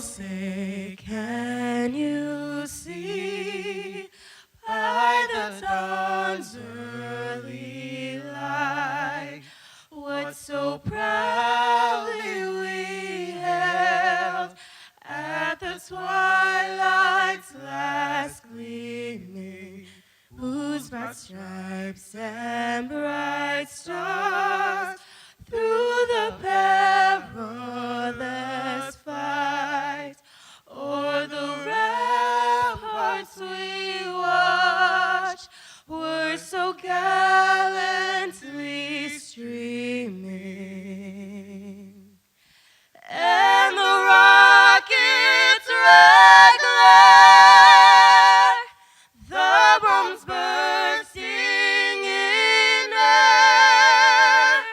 say, can you see by the dawn's early light what so proudly we held at the twilight's last gleaming, whose broad stripes and bright stars through the perilous fight o'er the ramparts we watched were so gallantly streaming, and the rocket's red glare, the bombs bursting in air,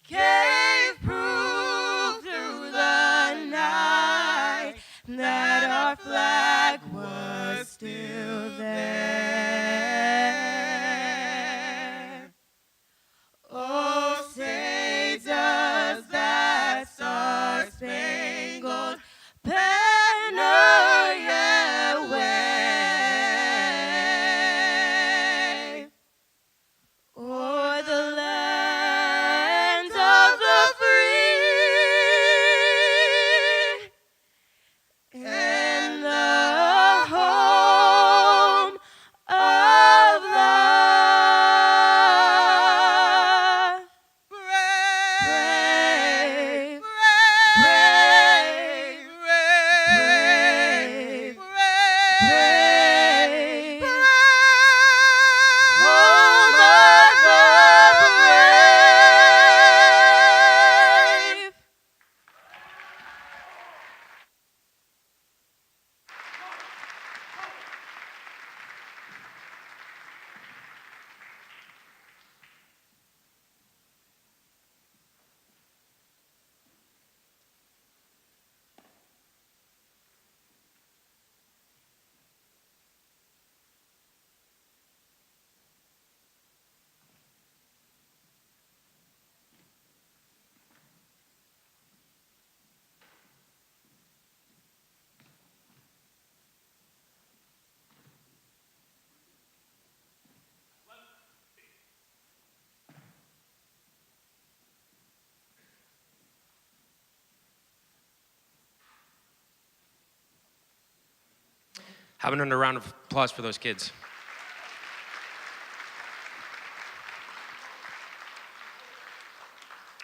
gave proof through the night that our flag was still there. Oh, say does that star-spangled banner yet wave o'er the land of the free and the home of the brave, brave, brave, brave, brave, home of the brave. Have another round of applause for those kids.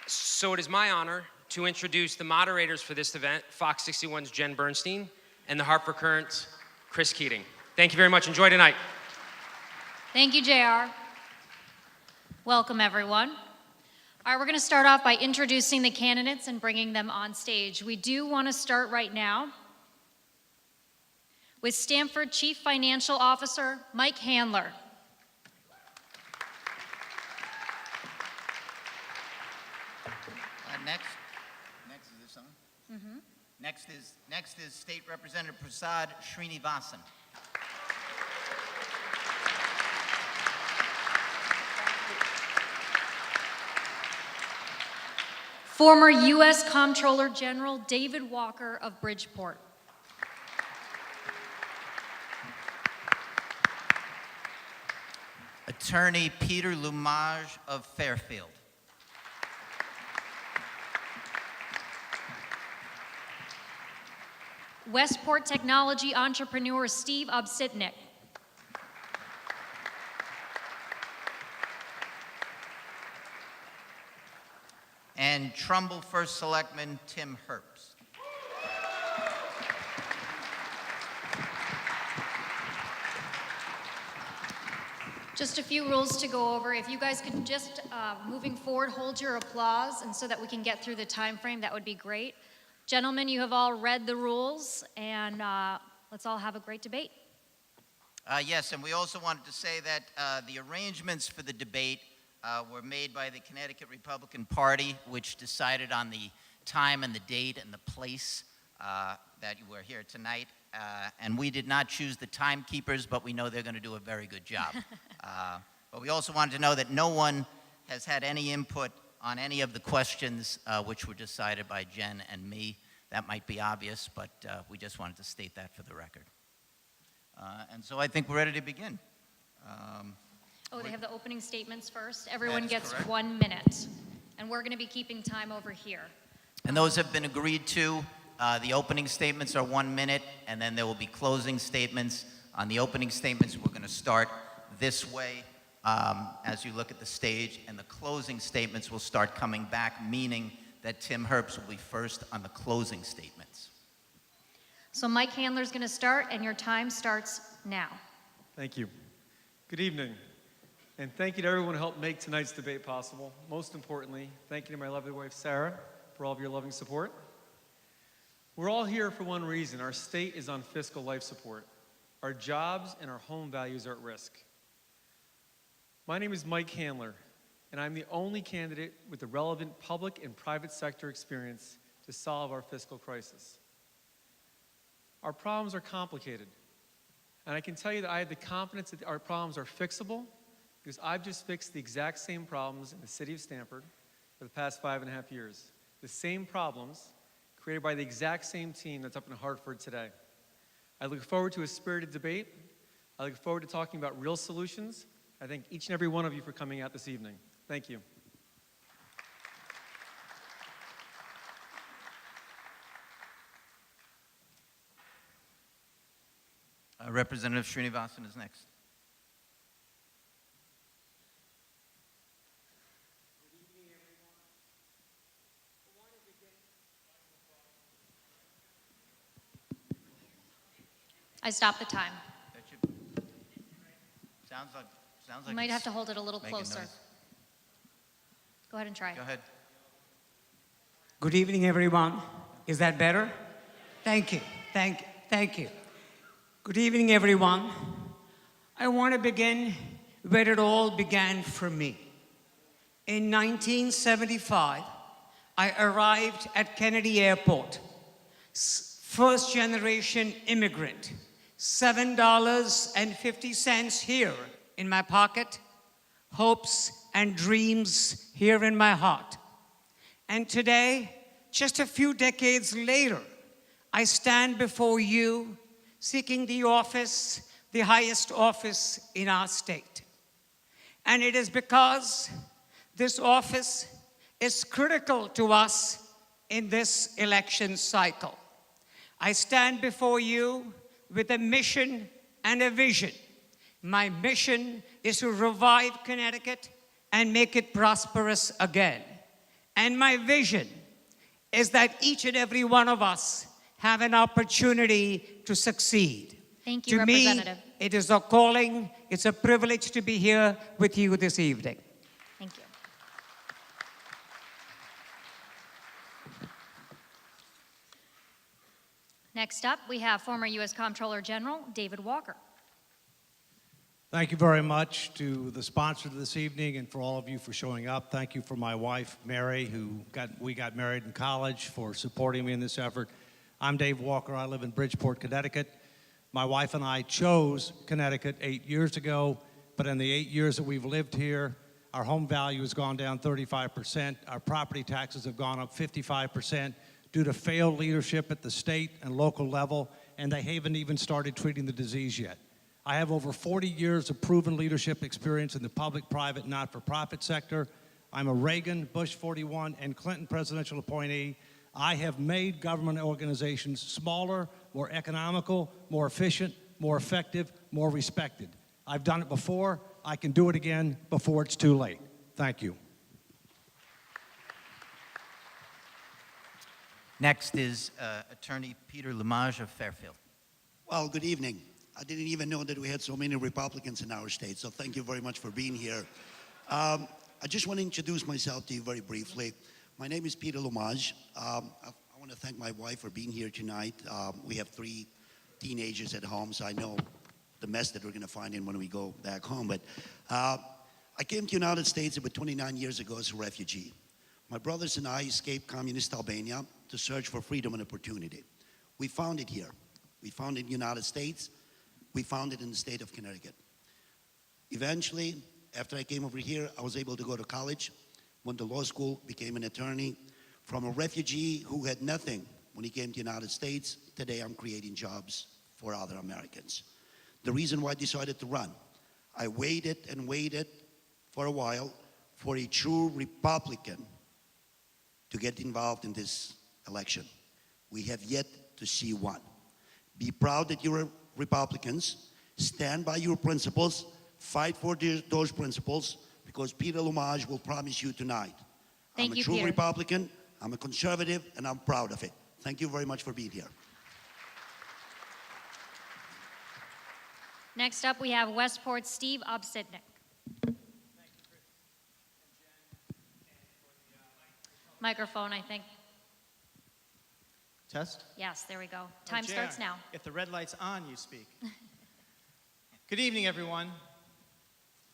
So it is my honor to introduce the moderators for this event, Fox 61's Jen Bernstein and the Hartford Courant's Chris Keating. Thank you very much. Enjoy tonight. Thank you, JR. Welcome, everyone. All right, we're going to start off by introducing the candidates and bringing them on stage. We do want to start right now with Stanford Chief Financial Officer Mike Handler. Next is this on? Mm-hmm. Next is State Representative Prasad Srinivasan. Former U.S. Comptroller General David Walker of Bridgeport. Attorney Peter Lumage of Fairfield. Westport technology entrepreneur Steve Obsitnik. And Trumbull First Selectman Tim Herbst. Just a few rules to go over. If you guys could just, moving forward, hold your applause, and so that we can get through the time frame, that would be great. Gentlemen, you have all read the rules, and let's all have a great debate. Yes, and we also wanted to say that the arrangements for the debate were made by the Connecticut Republican Party, which decided on the time and the date and the place that you were here tonight. And we did not choose the timekeepers, but we know they're going to do a very good job. But we also wanted to know that no one has had any input on any of the questions which were decided by Jen and me. That might be obvious, but we just wanted to state that for the record. And so I think we're ready to begin. Oh, they have the opening statements first. Everyone That is gets correct. 1 minute. And we're going to be keeping time over here. And those have been agreed to. The opening statements are 1 minute, and then there will be closing statements. On the opening statements, we're going to start this way as you look at the stage, and the closing statements will start coming back, meaning that Tim Herbst will be first on the closing statements. So Mike Handler's going to start, and your time starts now. Thank you. Good evening. And thank you to everyone who helped make tonight's debate possible. Most importantly, thank you to my lovely wife, Sarah, for all of your loving support. We're all here for one reason. Our state is on fiscal life support. Our jobs and our home values are at risk. My name is Mike Handler, and I'm the only candidate with the relevant public and private sector experience to solve our fiscal crisis. Our problems are complicated, and I can tell you that I have the confidence that our problems are fixable because I've just fixed the exact same problems in the city of Stamford for the past 5.5 years. The same problems created by the exact same team that's up in Hartford today. I look forward to a spirited debate. I look forward to talking about real solutions. I thank each and every one of you for coming out this evening. Thank you. Representative Srinivasan is next. I stopped the time. That should, sounds like You might it's have to hold it a little making closer. noise. Go ahead and try. Go ahead. Good evening, everyone. Is that better? Thank you. Thank you. Good evening, everyone. I want to begin where it all began for me. In 1975, I arrived at Kennedy Airport, first generation immigrant, $7.50 here in my pocket, hopes and dreams here in my heart. And today, just a few decades later, I stand before you seeking the office, the highest office in our state. And it is because this office is critical to us in this election cycle. I stand before you with a mission and a vision. My mission is to revive Connecticut and make it prosperous again. And my vision is that each and every one of us have an opportunity to succeed. Thank you, To me, Representative. it is a calling, it's a privilege to be here with you this evening. Thank you. Next up, we have former U.S. Comptroller General David Walker. Thank you very much to the sponsor this evening and for all of you for showing up. Thank you for my wife, Mary, we got married in college, for supporting me in this effort. I'm Dave Walker. I live in Bridgeport, Connecticut. My wife and I chose Connecticut 8 years ago, but in the 8 years that we've lived here, our home value has gone down 35%. Our property taxes have gone up 55% due to failed leadership at the state and local level, and they haven't even started treating the disease yet. I have over 40 years of proven leadership experience in the public, private, not-for-profit sector. I'm a Reagan, Bush 41, and Clinton presidential appointee. I have made government organizations smaller, more economical, more efficient, more effective, more respected. I've done it before. I can do it again before it's too late. Thank you. Next is Attorney Peter Lemage of Fairfield. Well, good evening. I didn't even know that we had so many Republicans in our state, so thank you very much for being here. I just want to introduce myself to you very briefly. My name is Peter Lemage. I want to thank my wife for being here tonight. We have 3 teenagers at home, so I know the mess that we're going to find in when we go back home. But I came to the United States about 29 years ago as a refugee. My brothers and I escaped communist Albania to search for freedom and opportunity. We found it here. We found it in the United States. We found it in the state of Connecticut. Eventually, after I came over here, I was able to go to college, went to law school, became an attorney. From a refugee who had nothing when he came to the United States. Today, I'm creating jobs for other Americans. The reason why I decided to run, I waited and waited for a while for a true Republican to get involved in this election. We have yet to see one. Be proud that you're Republicans. Stand by your principles. Fight for those principles, because Peter Lumage will promise you tonight. Thank I'm you, a true Peter. Republican, I'm a conservative, and I'm proud of it. Thank you very much for being here. Next up, we have Westport's Steve Obsidnik. Microphone, I think. Test? Yes, there we go. Time JR, starts now. If the red light's on, you speak. Good evening, everyone.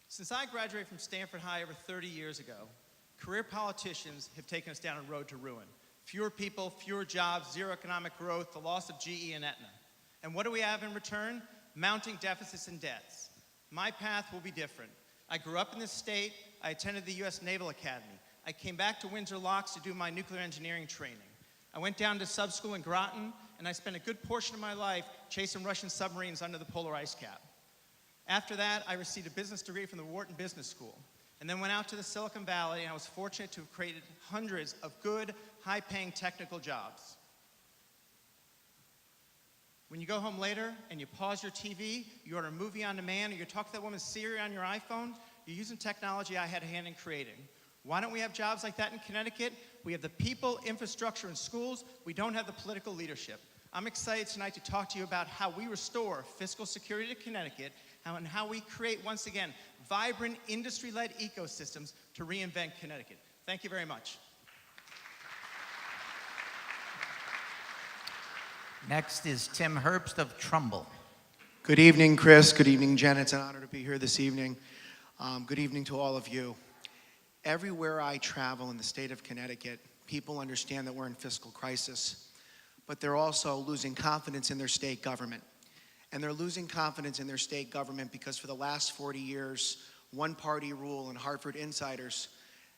Since I graduated from Stanford High over 30 years ago, career politicians have taken us down a road to ruin. Fewer people, fewer jobs, zero economic growth, the loss of GE and Aetna. And what do we have in return? Mounting deficits and debts. My path will be different. I grew up in this state. I attended the U.S. Naval Academy. I came back to Windsor Locks to do my nuclear engineering training. I went down to sub school in Groton, and I spent a good portion of my life chasing Russian submarines under the polar ice cap. After that, I received a business degree from the Wharton Business School, and then went out to the Silicon Valley, and I was fortunate to have created hundreds of good, high-paying technical jobs. When you go home later and you pause your TV, you order a movie on demand, or you talk to that woman Siri on your iPhone, you're using technology I had a hand in creating. Why don't we have jobs like that in Connecticut? We have the people, infrastructure, and schools. We don't have the political leadership. I'm excited tonight to talk to you about how we restore fiscal security to Connecticut and how we create, once again, vibrant industry-led ecosystems to reinvent Connecticut. Thank you very much. Next is Tim Herbst of Trumbull. Good evening, Chris. Good evening, Jen. It's an honor to be here this evening. Good evening to all of you. Everywhere I travel in the state of Connecticut, people understand that we're in fiscal crisis, but they're also losing confidence in their state government. And they're losing confidence in their state government because for the last 40 years, one-party rule and Hartford insiders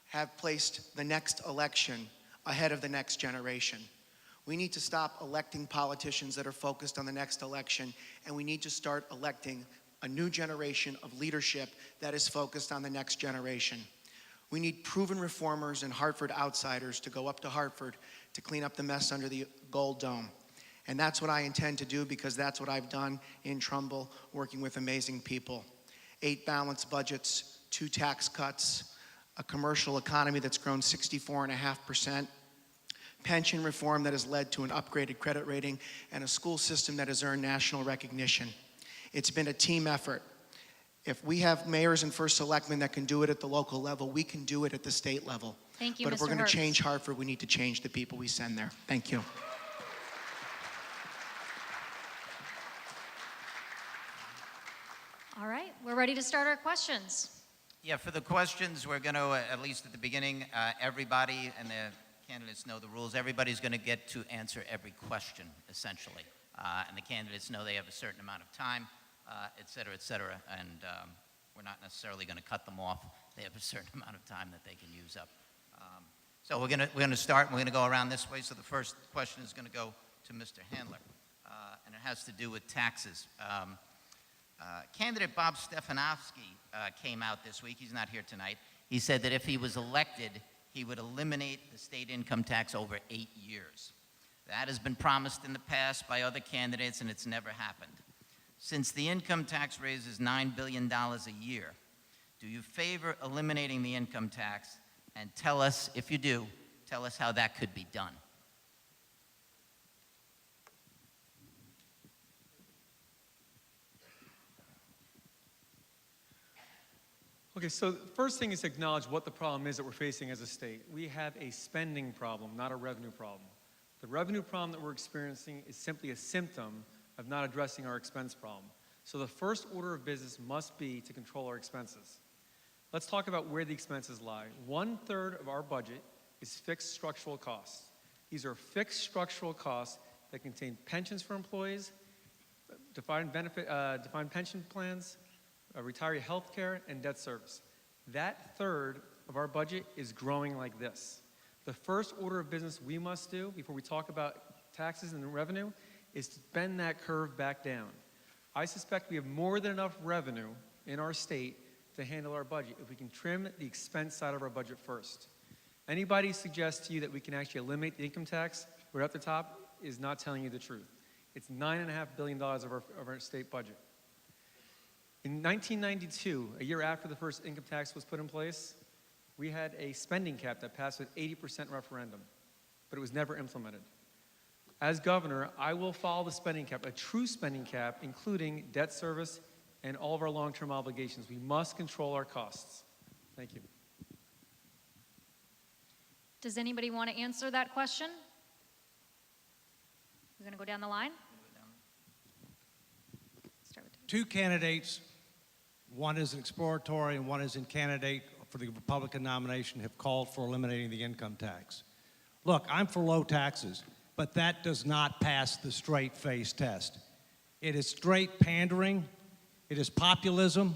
have placed the next election ahead of the next generation. We need to stop electing politicians that are focused on the next election, and we need to start electing a new generation of leadership that is focused on the next generation. We need proven reformers and Hartford outsiders to go up to Hartford to clean up the mess under the Gold Dome. And that's what I intend to do, because that's what I've done in Trumbull, working with amazing people. 8 balanced budgets, 2 tax cuts, a commercial economy that's grown 64.5%, pension reform that has led to an upgraded credit rating, and a school system that has earned national recognition. It's been a team effort. If we have mayors and first selectmen that can do it at the local level, we can do it at the state level. Thank you, But if we're Mr. going to Herbst. change Hartford, we need to change the people we send there. Thank you. All right, we're ready to start our questions. Yeah, for the questions, we're going to, at least at the beginning, everybody, and the candidates know the rules, everybody's going to get to answer every question, essentially. And the candidates know they have a certain amount of time, et cetera, and we're not necessarily going to cut them off. They have a certain amount of time that they can use up. So we're going to start, and we're going to go around this way. So the first question is going to go to Mr. Handler, and it has to do with taxes. Candidate Bob Stefanowski came out this week. He's not here tonight. He said that if he was elected, he would eliminate the state income tax over 8 years. That has been promised in the past by other candidates, and it's never happened. Since the income tax raises $9 billion a year, do you favor eliminating the income tax? And tell us, if you do, tell us how that could be done. Okay, so the first thing is to acknowledge what the problem is that we're facing as a state. We have a spending problem, not a revenue problem. The revenue problem that we're experiencing is simply a symptom of not addressing our expense problem. So the first order of business must be to control our expenses. Let's talk about where the expenses lie. 1/3 of our budget is fixed structural costs. These are fixed structural costs that contain pensions for employees, defined pension plans, retiree health care, and debt service. That third of our budget is growing like this. The first order of business we must do before we talk about taxes and revenue is to bend that curve back down. I suspect we have more than enough revenue in our state to handle our budget if we can trim the expense side of our budget first. Anybody suggests to you that we can actually eliminate the income tax right at the top is not telling you the truth. It's $9.5 billion of our state budget. In 1992, a year after the first income tax was put in place, we had a spending cap that passed with 80% referendum, but it was never implemented. As governor, I will follow the spending cap, a true spending cap, including debt service and all of our long-term obligations. We must control our costs. Thank you. Does anybody want to answer that question? We're going to go down the line. Start with Two candidates, one is an exploratory and one is in candidate for the Republican nomination, have called for eliminating the income tax. Look, I'm for low taxes, but that does not pass the straight face test. It is straight pandering. It is populism.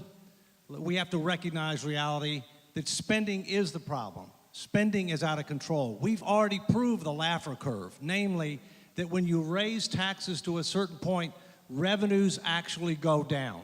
We have to recognize reality that spending is the problem. Spending is out of control. We've already proved the Laffer curve, namely that when you raise taxes to a certain point, revenues actually go down.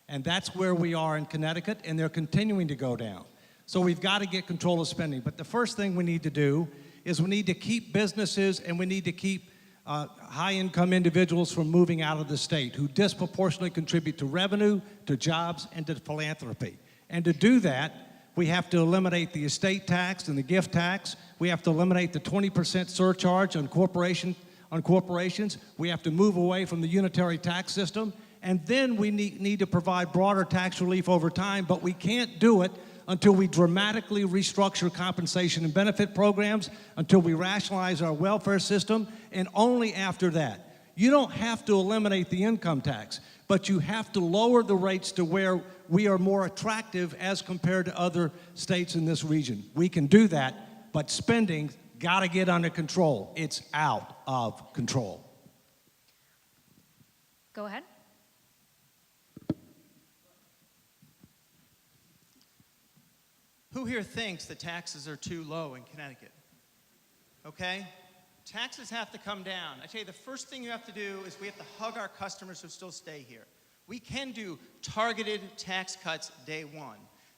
And that's where we are in Connecticut, and they're continuing to go down. So we've got to get control of spending. But the first thing we need to do is we need to keep businesses and we need to keep high-income individuals from moving out of the state who disproportionately contribute to revenue, to jobs, and to philanthropy. And to do that, we have to eliminate the estate tax and the gift tax. We have to eliminate the 20% surcharge on corporations. We have to move away from the unitary tax system. And then we need to provide broader tax relief over time, but we can't do it until we dramatically restructure compensation and benefit programs, until we rationalize our welfare system, and only after that. You don't have to eliminate the income tax, but you have to lower the rates to where we are more attractive as compared to other states in this region. We can do that, but spending got to get under control. It's out of control. Go ahead. Who here thinks the taxes are too low in Connecticut? Okay? Taxes have to come down. I tell you, the first thing you have to do is we have to hug our customers who still stay here. We can do targeted tax cuts day one.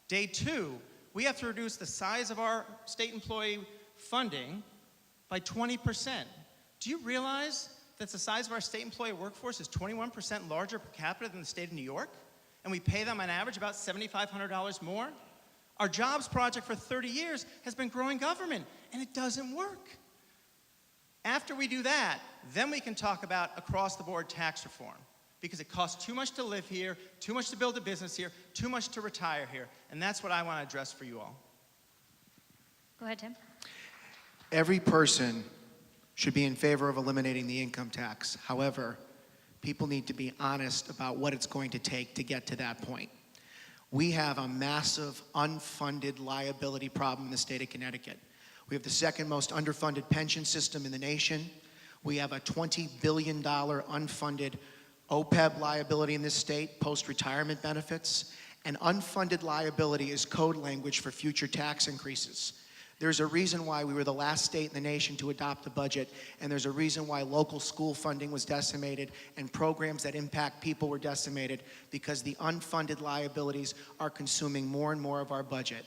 Day two, we have to reduce the size of our state employee funding by 20%. Do you realize that the size of our state employee workforce is 21% larger per capita than the state of New York? And we pay them on average about $7,500 more? Our jobs project for 30 years has been growing government, and it doesn't work. After we do that, then we can talk about across-the-board tax reform, because it costs too much to live here, too much to build a business here, too much to retire here, and that's what I want to address for you all. Go ahead, Tim. Every person should be in favor of eliminating the income tax. However, people need to be honest about what it's going to take to get to that point. We have a massive unfunded liability problem in the state of Connecticut. We have the second most underfunded pension system in the nation. We have a $20 billion unfunded OPEB liability in this state, post-retirement benefits. And unfunded liability is code language for future tax increases. There's a reason why we were the last state in the nation to adopt the budget, and there's a reason why local school funding was decimated and programs that impact people were decimated, because the unfunded liabilities are consuming more and more of our budget.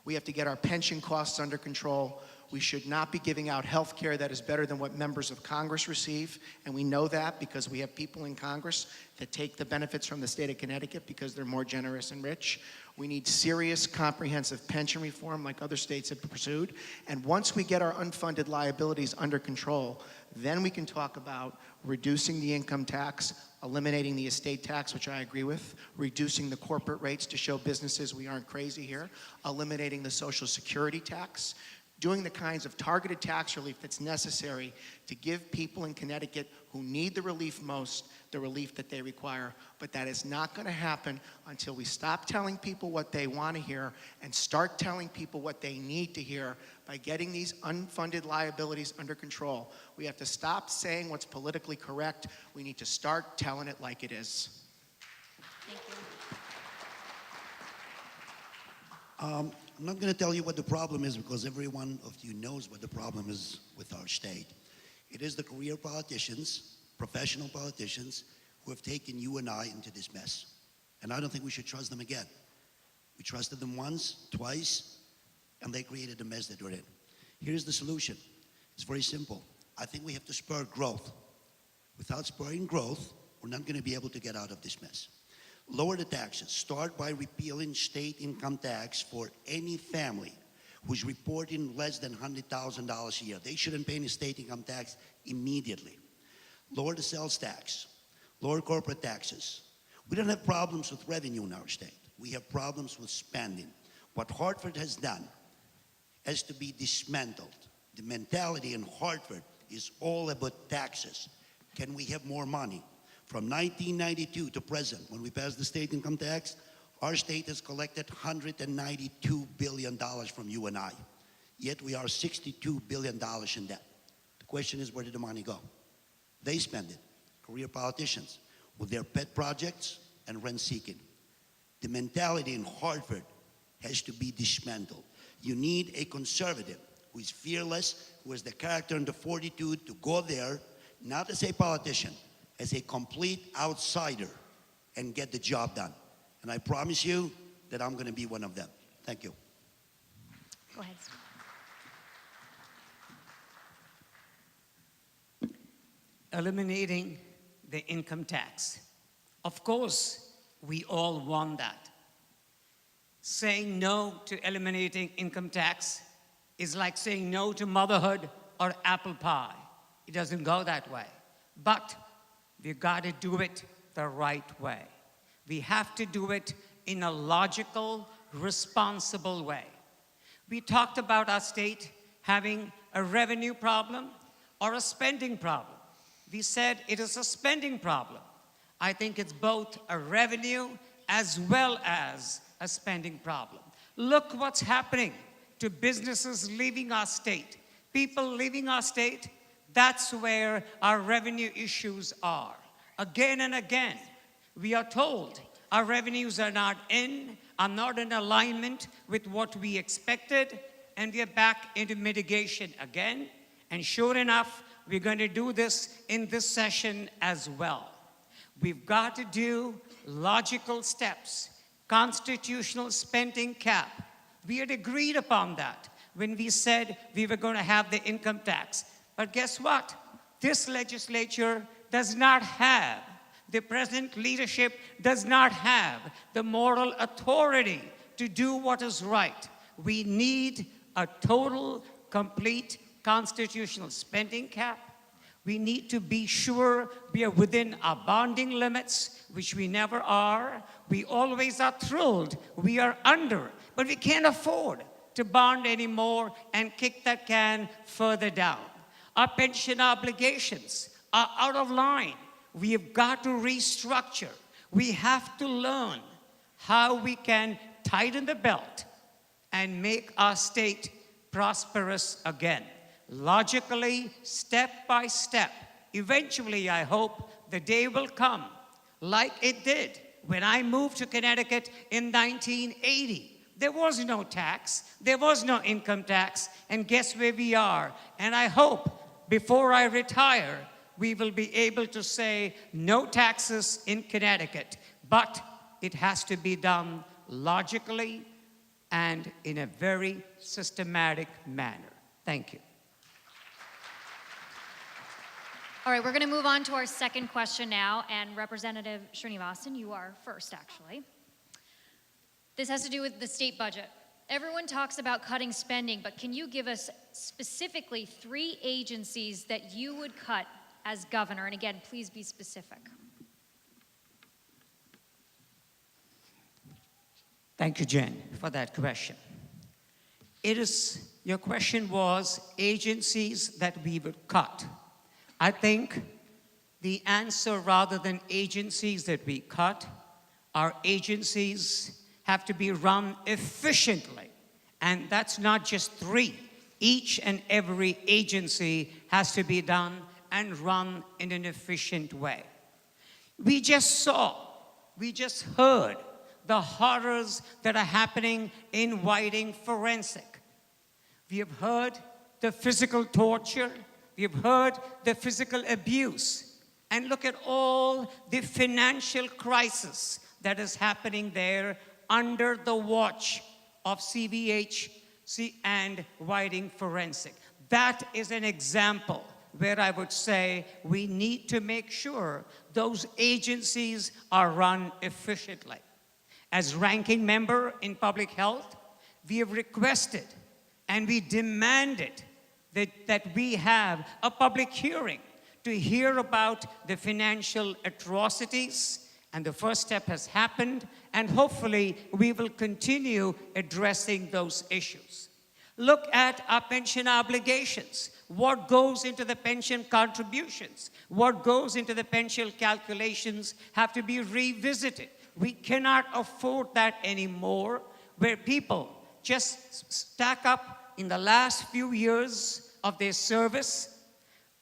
We have to get our pension costs under control. We should not be giving out health care that is better than what members of Congress receive, and we know that because we have people in Congress that take the benefits from the state of Connecticut because they're more generous and rich. We need serious, comprehensive pension reform like other states have pursued, and once we get our unfunded liabilities under control, then we can talk about reducing the income tax, eliminating the estate tax, which I agree with, reducing the corporate rates to show businesses we aren't crazy here, eliminating the Social Security tax, doing the kinds of targeted tax relief that's necessary to give people in Connecticut who need the relief most the relief that they require. But that is not going to happen until we stop telling people what they want to hear and start telling people what they need to hear by getting these unfunded liabilities under control. We have to stop saying what's politically correct. We need to start telling it like it is. Thank you. I'm not going to tell you what the problem is because every one of you knows what the problem is with our state. It is the career politicians, professional politicians, who have taken you and I into this mess. And I don't think we should trust them again. We trusted them once, twice, and they created the mess that we're in. Here's the solution. It's very simple. I think we have to spur growth. Without spurring growth, we're not going to be able to get out of this mess. Lower the taxes. Start by repealing state income tax for any family who's reporting less than $100,000 a year. They shouldn't pay any state income tax immediately. Lower the sales tax. Lower corporate taxes. We don't have problems with revenue in our state. We have problems with spending. What Hartford has done has to be dismantled. The mentality in Hartford is all about taxes. Can we have more money? From 1992 to present, when we passed the state income tax, our state has collected $192 billion from you and I. Yet we are $62 billion in debt. The question is, where did the money go? They spend it, career politicians, with their pet projects and rent-seeking. The mentality in Hartford has to be dismantled. You need a conservative who is fearless, who has the character and the fortitude to go there, not as a politician, as a complete outsider, and get the job done. And I promise you that I'm going to be one of them. Thank you. Go ahead, Steve. Eliminating the income tax. Of course, we all want that. Saying no to eliminating income tax is like saying no to motherhood or apple pie. It doesn't go that way. But we've got to do it the right way. We have to do it in a logical, responsible way. We talked about our state having a revenue problem or a spending problem. We said it is a spending problem. I think it's both a revenue as well as a spending problem. Look what's happening to businesses leaving our state. People leaving our state, that's where our revenue issues are. Again and again, we are told our revenues are not in alignment with what we expected, and we are back into mitigation again. And sure enough, we're going to do this in this session as well. We've got to do logical steps. Constitutional spending cap. We had agreed upon that when we said we were going to have the income tax. But guess what? This legislature does not have, the present leadership does not have the moral authority to do what is right. We need a total, complete constitutional spending cap. We need to be sure we are within our bonding limits, which we never are. We always are thrilled we are under, but we can't afford to bond anymore and kick that can further down. Our pension obligations are out of line. We have got to restructure. We have to learn how we can tighten the belt and make our state prosperous again. Logically, step by step. Eventually, I hope the day will come, like it did when I moved to Connecticut in 1980. There was no tax, there was no income tax, and guess where we are? And I hope before I retire, we will be able to say no taxes in Connecticut, but it has to be done logically and in a very systematic manner. Thank you. All right, we're going to move on to our second question now, and Representative Srinivasan, you are first, actually. This has to do with the state budget. Everyone talks about cutting spending, but can you give us specifically 3 agencies that you would cut as governor? And again, please be specific. Thank you, Jen, for that question. Your question was agencies that we would cut. I think the answer, rather than agencies that we cut, our agencies have to be run efficiently. And that's not just 3. Each and every agency has to be done and run in an efficient way. We just heard the horrors that are happening in Whiting Forensic. We have heard the physical torture. We've heard the physical abuse. And look at all the financial crisis that is happening there under the watch of CVH and Whiting Forensic. That is an example where I would say we need to make sure those agencies are run efficiently. As ranking member in public health, we have requested and we demanded that we have a public hearing to hear about the financial atrocities, and the first step has happened, and hopefully we will continue addressing those issues. Look at our pension obligations. What goes into the pension contributions? What goes into the pension calculations have to be revisited. We cannot afford that anymore, where people just stack up in the last few years of their service,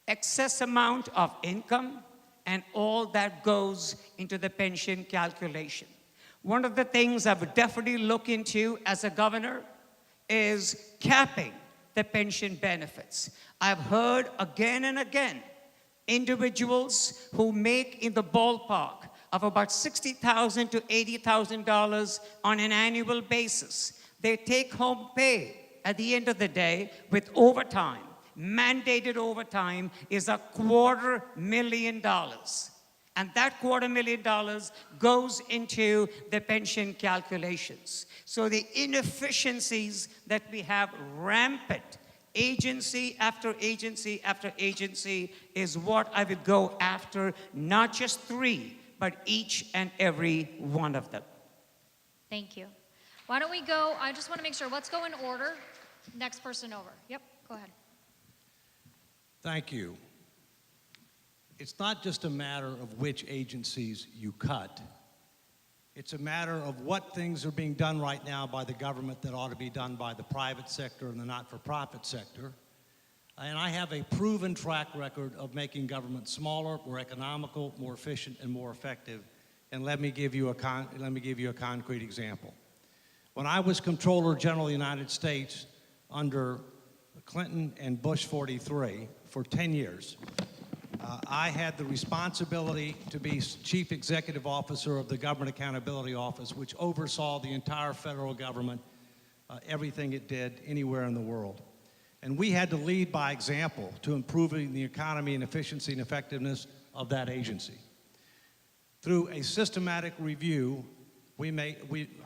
excess amount of income, and all that goes into the pension calculation. One of the things I would definitely look into as a governor is capping the pension benefits. I've heard again and again individuals who make in the ballpark of about $60,000 to $80,000 on an annual basis. Their take-home pay at the end of the day with overtime, mandated overtime, is $250,000. And that $250,000 goes into the pension calculations. So the inefficiencies that we have rampant, agency after agency after agency, is what I would go after, not just three, but each and every one of them. Thank you. Why don't we go, I just want to make sure, let's go in order. Next person over. Yep, go ahead. Thank you. It's not just a matter of which agencies you cut. It's a matter of what things are being done right now by the government that ought to be done by the private sector and the not-for-profit sector. And I have a proven track record of making government smaller, more economical, more efficient, and more effective. And let me give you a concrete example. When I was Comptroller General of the United States under Clinton and Bush 43 for 10 years, I had the responsibility to be Chief Executive Officer of the Government Accountability Office, which oversaw the entire federal government, everything it did anywhere in the world. And we had to lead by example to improving the economy and efficiency and effectiveness of that agency. Through a systematic review, we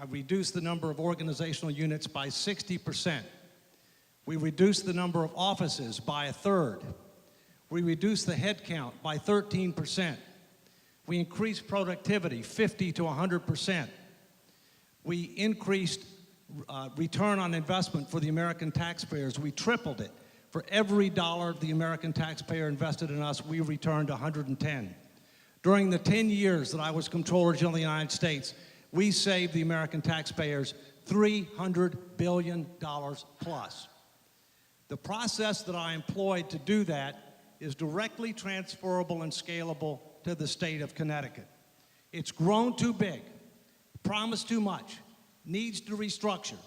reduced the number of organizational units by 60%. We reduced the number of offices by 1/3. We reduced the head count by 13%. We increased productivity 50 to 100%. We increased return on investment for the American taxpayers. We tripled it. For every dollar the American taxpayer invested in us, we returned 110. During the 10 years that I was Comptroller General of the United States, we saved the American taxpayers $300 billion plus. The process that I employed to do that is directly transferable and scalable to the state of Connecticut. It's grown too big, promised too much, needs to restructure.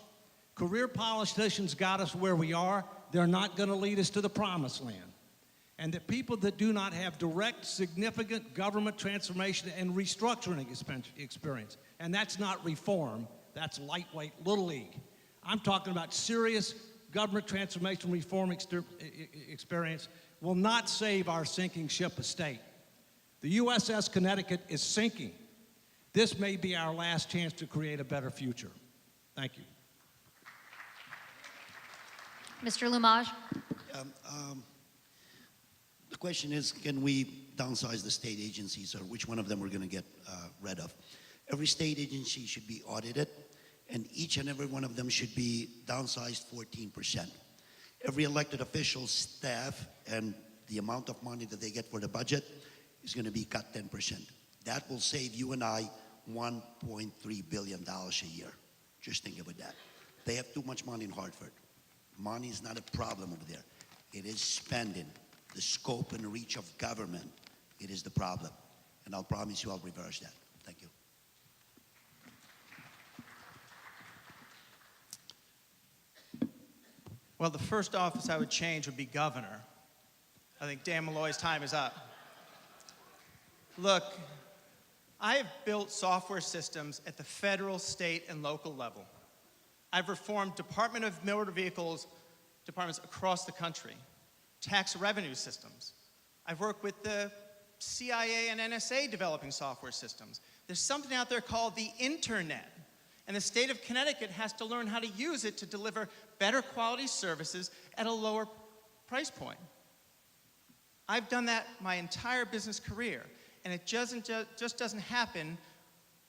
Career politicians got us where we are. They're not going to lead us to the promised land. And the people that do not have direct, significant government transformation and restructuring experience, and that's not reform, that's lightweight little league. I'm talking about serious government transformation reform experience will not save our sinking ship of state. The USS Connecticut is sinking. This may be our last chance to create a better future. Thank you. Mr. Lumaj. The question is, can we downsize the state agencies, or which one of them we're going to get rid of? Every state agency should be audited, and each and every one of them should be downsized 14%. Every elected official's staff and the amount of money that they get for the budget is going to be cut 10%. That will save you and I $1.3 billion a year. Just think about that. They have too much money in Hartford. Money is not a problem over there. It is spending. The scope and reach of government, it is the problem. And I'll promise you I'll reverse that. Thank you. Well, the first office I would change would be governor. I think Dan Malloy's time is up. Look, I have built software systems at the federal, state, and local level. I've reformed Department of Motor Vehicles departments across the country, tax revenue systems. I've worked with the CIA and NSA developing software systems. There's something out there called the internet, and the state of Connecticut has to learn how to use it to deliver better quality services at a lower price point. I've done that my entire business career, and it just doesn't happen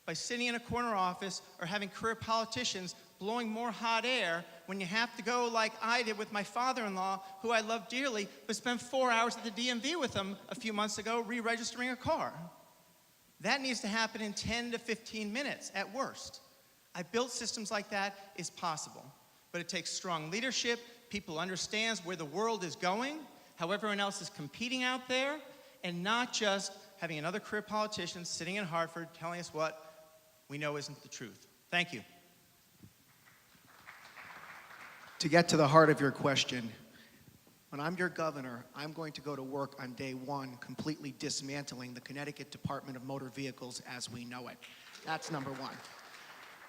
by sitting in a corner office or having career politicians blowing more hot air when you have to go like I did with my father-in-law, who I love dearly, but spent 4 hours at the DMV with him a few months ago re-registering a car. That needs to happen in 10 to 15 minutes at worst. I built systems like that is possible, but it takes strong leadership, people who understands where the world is going, how everyone else is competing out there, and not just having another career politician sitting in Hartford telling us what we know isn't the truth. Thank you. To get to the heart of your question, when I'm your governor, I'm going to go to work on day one completely dismantling the Connecticut Department of Motor Vehicles as we know it. That's number one.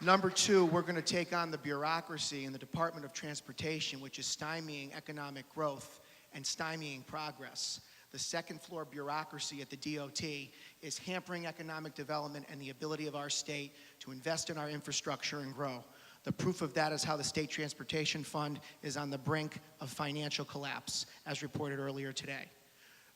Number two, we're going to take on the bureaucracy in the Department of Transportation, which is stymieing economic growth and stymieing progress. The second floor bureaucracy at the DOT is hampering economic development and the ability of our state to invest in our infrastructure and grow. The proof of that is how the State Transportation Fund is on the brink of financial collapse, as reported earlier today.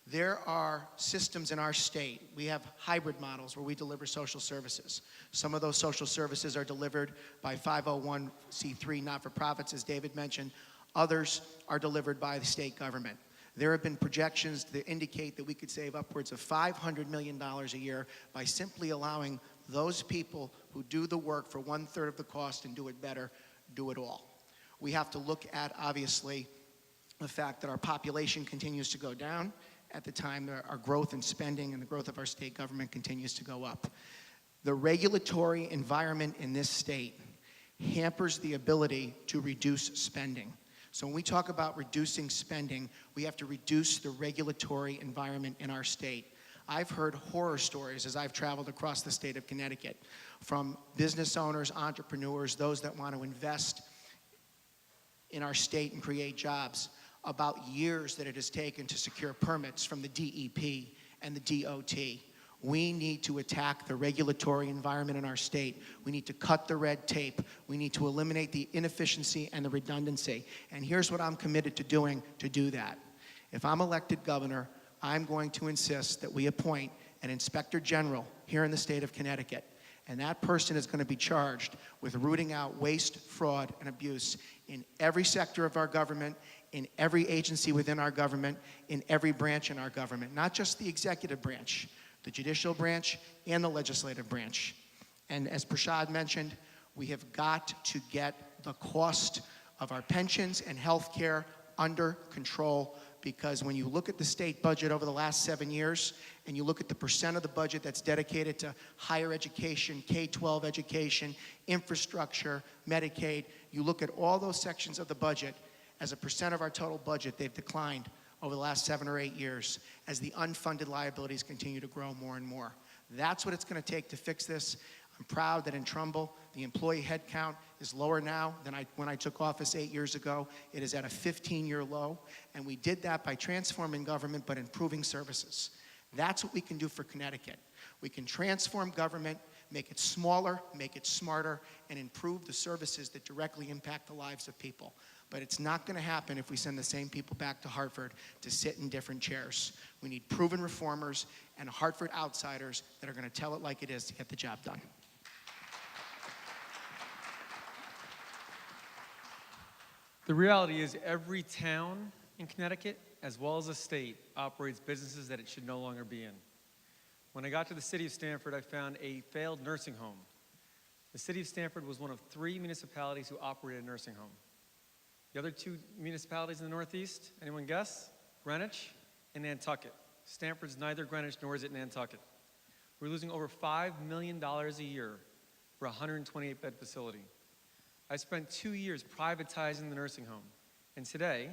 There are systems in our state. We have hybrid models where we deliver social services. Some of those social services are delivered by 501c3 not-for-profits, as David mentioned. Others are delivered by the state government. There have been projections that indicate that we could save upwards of $500 million a year by simply allowing those people who do the work for 1/3 of the cost and do it better, do it all. We have to look at, obviously, the fact that our population continues to go down at the time that our growth in spending and the growth of our state government continues to go up. The regulatory environment in this state hampers the ability to reduce spending. So when we talk about reducing spending, we have to reduce the regulatory environment in our state. I've heard horror stories as I've traveled across the state of Connecticut from business owners, entrepreneurs, those that want to invest in our state and create jobs, about years that it has taken to secure permits from the DEP and the DOT. We need to attack the regulatory environment in our state. We need to cut the red tape. We need to eliminate the inefficiency and the redundancy. And here's what I'm committed to doing to do that. If I'm elected governor, I'm going to insist that we appoint an inspector general here in the state of Connecticut. And that person is going to be charged with rooting out waste, fraud, and abuse in every sector of our government, in every agency within our government, in every branch in our government, not just the executive branch, the judicial branch, and the legislative branch. And as Prashad mentioned, we have got to get the cost of our pensions and health care under control, because when you look at the state budget over the last 7 years, and you look at the percent of the budget that's dedicated to higher education, K-12 education, infrastructure, Medicaid, you look at all those sections of the budget, as a percent of our total budget, they've declined over the last 7 or 8 years as the unfunded liabilities continue to grow more and more. That's what it's going to take to fix this. I'm proud that in Trumbull, the employee headcount is lower now than when I took office 8 years ago. It is at a 15-year low, and we did that by transforming government but improving services. That's what we can do for Connecticut. We can transform government, make it smaller, make it smarter, and improve the services that directly impact the lives of people. But it's not going to happen if we send the same people back to Hartford to sit in different chairs. We need proven reformers and Hartford outsiders that are going to tell it like it is to get the job done. The reality is every town in Connecticut, as well as the state, operates businesses that it should no longer be in. When I got to the city of Stamford, I found a failed nursing home. The city of Stamford was one of 3 municipalities who operated a nursing home. The other 2 municipalities in the Northeast, anyone guess? Greenwich and Nantucket. Stamford's neither Greenwich nor is it Nantucket. We're losing over $5 million a year for a 128-bed facility. I spent 2 years privatizing the nursing home, and today,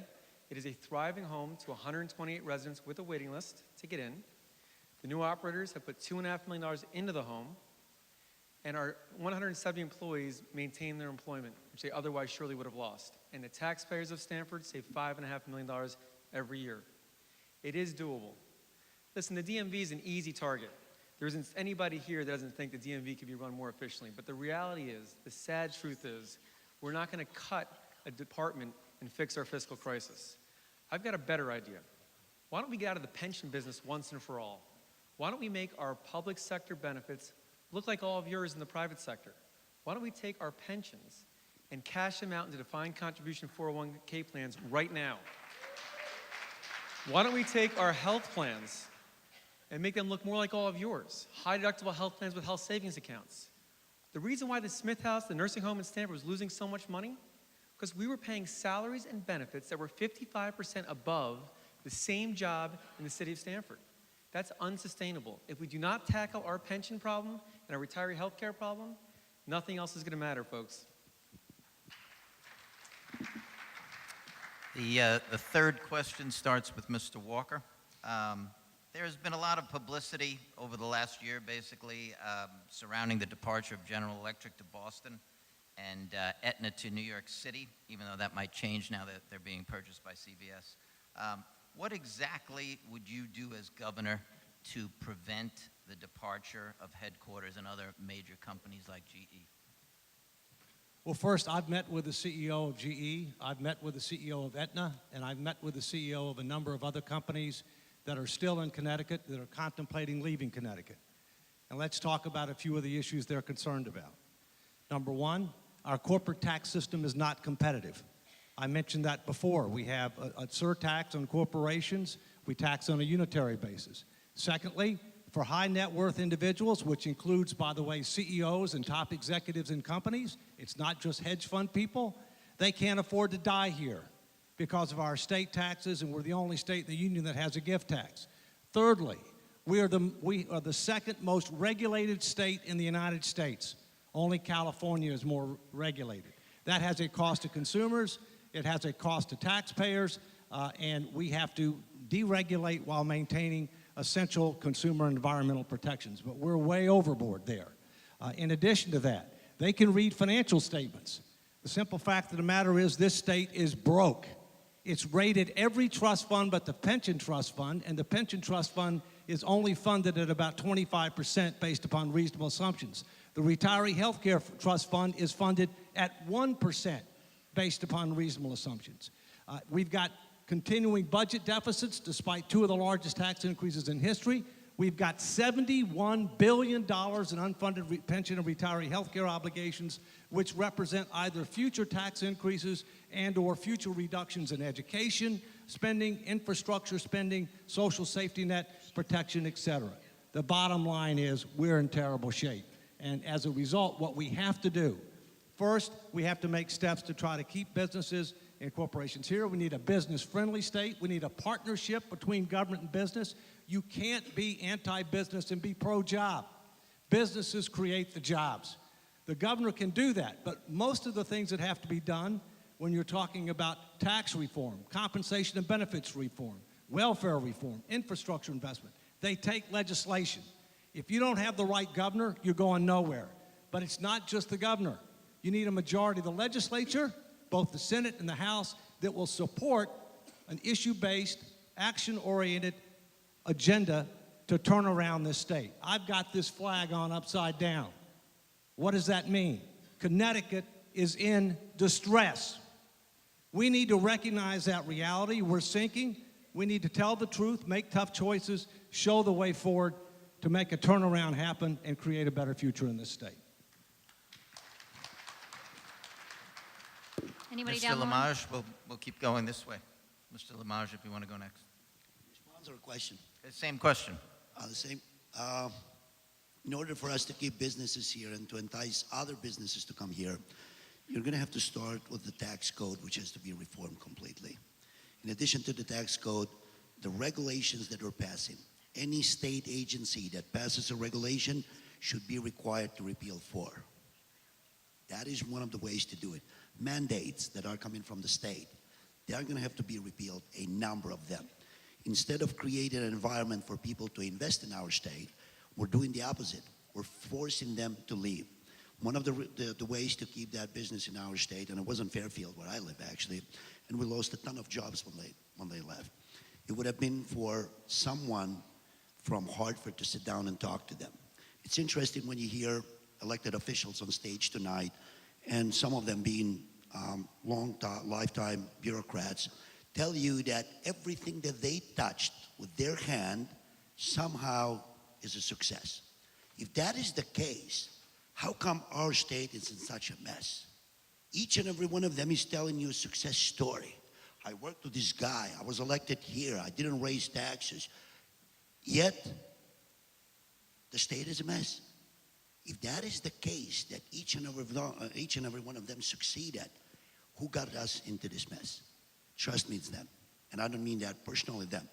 It is a thriving home to 128 residents with a waiting list to get in. The new operators have put $2.5 million into the home, and our 170 employees maintain their employment, which they otherwise surely would have lost. And the taxpayers of Stamford save $5.5 million every year. It is doable. Listen, the DMV is an easy target. There isn't anybody here that doesn't think the DMV could be run more efficiently. But the reality is, the sad truth is, we're not going to cut a department and fix our fiscal crisis. I've got a better idea. Why don't we get out of the pension business once and for all? Why don't we make our public sector benefits look like all of yours in the private sector? Why don't we take our pensions and cash them out into defined contribution 401k plans right now? Why don't we take our health plans and make them look more like all of yours? High deductible health plans with health savings accounts. The reason why the Smith House, the nursing home in Stamford, was losing so much money, because we were paying salaries and benefits that were 55% above the same job in the city of Stamford. That's unsustainable. If we do not tackle our pension problem and our retiree health care problem, nothing else is going to matter, folks. The third question starts with Mr. Walker. There's been a lot of publicity over the last year, basically, surrounding the departure of General Electric to Boston and Aetna to New York City, even though that might change now that they're being purchased by CVS. What exactly would you do as governor to prevent the departure of headquarters and other major companies like GE? Well, first, I've met with the CEO of GE, I've met with the CEO of Aetna, and I've met with the CEO of a number of other companies that are still in Connecticut, that are contemplating leaving Connecticut. And let's talk about a few of the issues they're concerned about. Number one, our corporate tax system is not competitive. I mentioned that before. We have a surtax on corporations. We tax on a unitary basis. Secondly, for high net worth individuals, which includes, by the way, CEOs and top executives in companies, it's not just hedge fund people, they can't afford to die here because of our state taxes, and we're the only state in the union that has a gift tax. Thirdly, we are the second most regulated state in the United States. Only California is more regulated. That has a cost to consumers. It has a cost to taxpayers, and we have to deregulate while maintaining essential consumer and environmental protections. But we're way overboard there. In addition to that, they can read financial statements. The simple fact of the matter is this state is broke. It's rated every trust fund but the pension trust fund, and the pension trust fund is only funded at about 25% based upon reasonable assumptions. The retiree health care trust fund is funded at 1%. Based upon reasonable assumptions. We've got continuing budget deficits despite two of the largest tax increases in history. We've got $71 billion in unfunded pension and retiree health care obligations, which represent either future tax increases and or future reductions in education spending, infrastructure spending, social safety net protection, etc. The bottom line is we're in terrible shape. And as a result, what we have to do, first, we have to make steps to try to keep businesses and corporations here. We need a business-friendly state. We need a partnership between government and business. You can't be anti-business and be pro-job. Businesses create the jobs. The governor can do that, but most of the things that have to be done when you're talking about tax reform, compensation and benefits reform, welfare reform, infrastructure investment, they take legislation. If you don't have the right governor, you're going nowhere. But it's not just the governor. You need a majority of the legislature, both the Senate and the House, that will support an issue-based, action-oriented agenda to turn around this state. I've got this flag on upside down. What does that mean? Connecticut is in distress. We need to recognize that reality. We're sinking. We need to tell the truth, make tough choices, show the way forward to make a turnaround happen and create a better future in this state. Anybody Mr. down the line? Lamage, we'll keep going this way. Mr. Lamage, if you want to go next. Response or question? Same question. The same. In order for us to keep businesses here and to entice other businesses to come here, you're going to have to start with the tax code, which has to be reformed completely. In addition to the tax code, the regulations that we're passing, any state agency that passes a regulation should be required to repeal 4. That is one of the ways to do it. Mandates that are coming from the state. they're going to have to be repealed, a number of them. Instead of creating an environment for people to invest in our state, we're doing the opposite. We're forcing them to leave. One of the ways to keep that business in our state, and it was in Fairfield where I live actually, and we lost a ton of jobs when they left. It would have been for someone from Hartford to sit down and talk to them. It's interesting when you hear elected officials on stage tonight, and some of them being lifetime bureaucrats, tell you that everything that they touched with their hand somehow is a success. If that is the case, how come our state is in such a mess? Each and every one of them is telling you a success story. I worked with this guy, I was elected here, I didn't raise taxes. Yet, the state is a mess. If that is the case, that each and every one of them succeeded, who got us into this mess? Trust me, it's them. And I don't mean that personally them.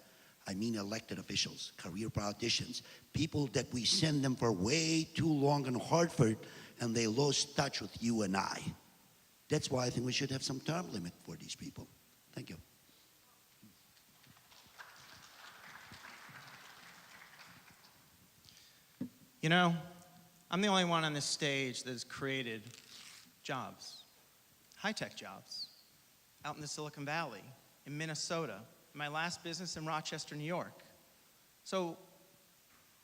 I mean elected officials, career politicians, people that we send them for way too long in Hartford, and they lost touch with you and I. That's why I think we should have some term limit for these people. Thank you. You know, I'm the only one on this stage that has created jobs, high-tech jobs, out in the Silicon Valley, in Minnesota, in my last business in Rochester, New York. So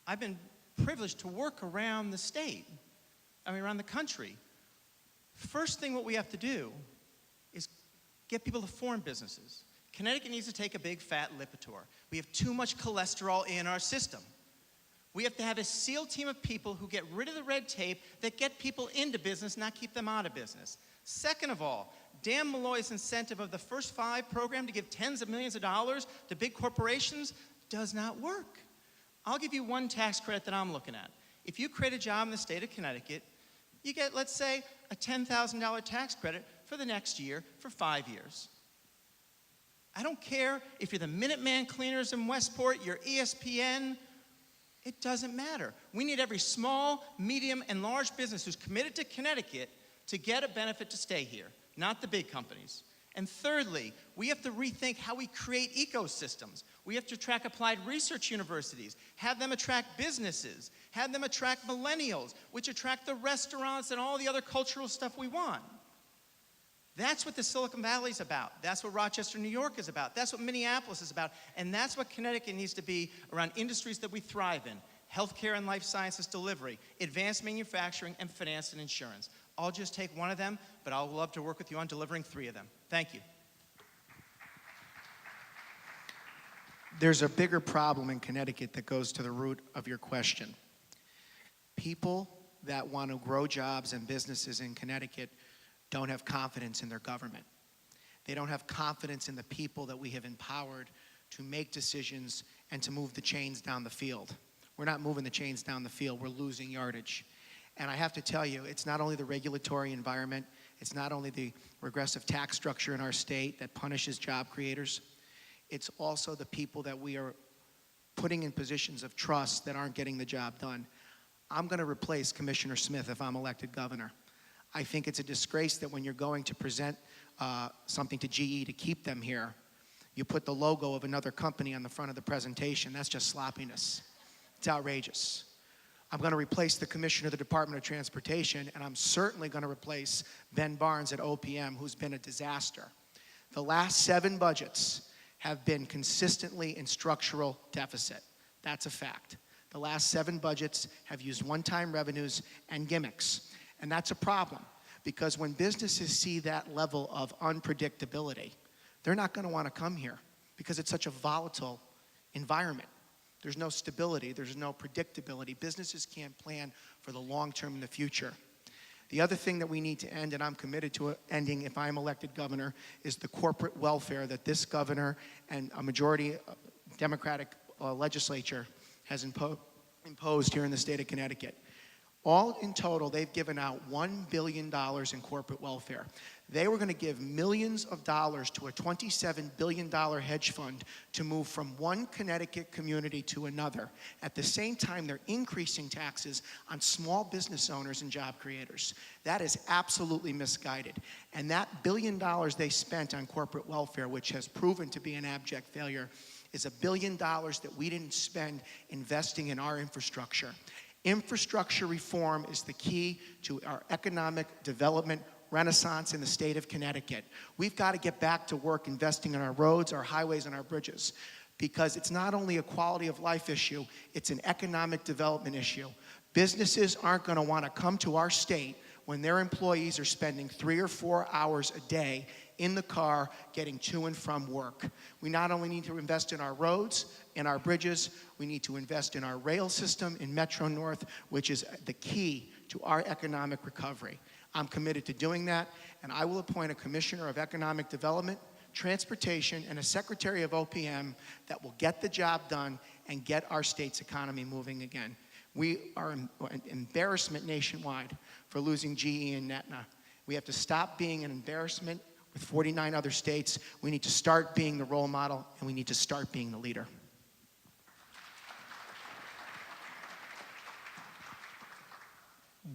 I've been privileged to work around the state, around the country. First thing what we have to do is get people to form businesses. Connecticut needs to take a big fat Lipitor. We have too much cholesterol in our system. We have to have a SEAL team of people who get rid of the red tape that get people into business, not keep them out of business. Second of all, Dan Malloy's incentive of the First Five program to give tens of millions of dollars to big corporations does not work. I'll give you one tax credit that I'm looking at. If you create a job in the state of Connecticut, you get, let's say, a $10,000 tax credit for the next year for 5 years. I don't care if you're the Minuteman Cleaners in Westport, you're ESPN, it doesn't matter. We need every small, medium, and large business who's committed to Connecticut to get a benefit to stay here, not the big companies. And thirdly, we have to rethink how we create ecosystems. We have to attract applied research universities, have them attract businesses, have them attract millennials, which attract the restaurants and all the other cultural stuff we want. That's what the Silicon Valley is about. That's what Rochester, New York is about. That's what Minneapolis is about. And that's what Connecticut needs to be around industries that we thrive in. Healthcare and life sciences delivery, advanced manufacturing, and finance and insurance. I'll just take one of them, but I'll love to work with you on delivering 3 of them. Thank you. There's a bigger problem in Connecticut that goes to the root of your question. People that want to grow jobs and businesses in Connecticut don't have confidence in their government. They don't have confidence in the people that we have empowered to make decisions and to move the chains down the field. We're not moving the chains down the field, we're losing yardage. And I have to tell you, it's not only the regulatory environment, it's not only the regressive tax structure in our state that punishes job creators, it's also the people that we are putting in positions of trust that aren't getting the job done. I'm going to replace Commissioner Smith if I'm elected governor. I think it's a disgrace that when you're going to present something to GE to keep them here, you put the logo of another company on the front of the presentation. That's just sloppiness. It's outrageous. I'm going to replace the commissioner of the Department of Transportation, and I'm certainly going to replace Ben Barnes at OPM, who's been a disaster. The last 7 budgets have been consistently in structural deficit. That's a fact. The last 7 budgets have used one-time revenues and gimmicks. And that's a problem, because when businesses see that level of unpredictability, they're not going to want to come here because it's such a volatile environment. There's no stability, there's no predictability. Businesses can't plan for the long term in the future. The other thing that we need to end, and I'm committed to ending if I'm elected governor, is the corporate welfare that this governor and a majority Democratic legislature has imposed here in the state of Connecticut. All in total, they've given out $1 billion in corporate welfare. They were going to give millions of dollars to a $27 billion hedge fund to move from one Connecticut community to another. At the same time, they're increasing taxes on small business owners and job creators. That is absolutely misguided. And that $1 billion they spent on corporate welfare, which has proven to be an abject failure, is $1 billion that we didn't spend investing in our infrastructure. Infrastructure reform is the key to our economic development renaissance in the state of Connecticut. We've got to get back to work investing in our roads, our highways, and our bridges, because it's not only a quality of life issue, it's an economic development issue. Businesses aren't going to want to come to our state when their employees are spending 3 or 4 hours a day in the car getting to and from work. We not only need to invest in our roads and our bridges, we need to invest in our rail system in Metro North, which is the key to our economic recovery. I'm committed to doing that, and I will appoint a Commissioner of Economic Development, Transportation, and a Secretary of OPM that will get the job done and get our state's economy moving again. We are an embarrassment nationwide for losing GE and Aetna. We have to stop being an embarrassment with 49 other states. We need to start being the role model, and we need to start being the leader.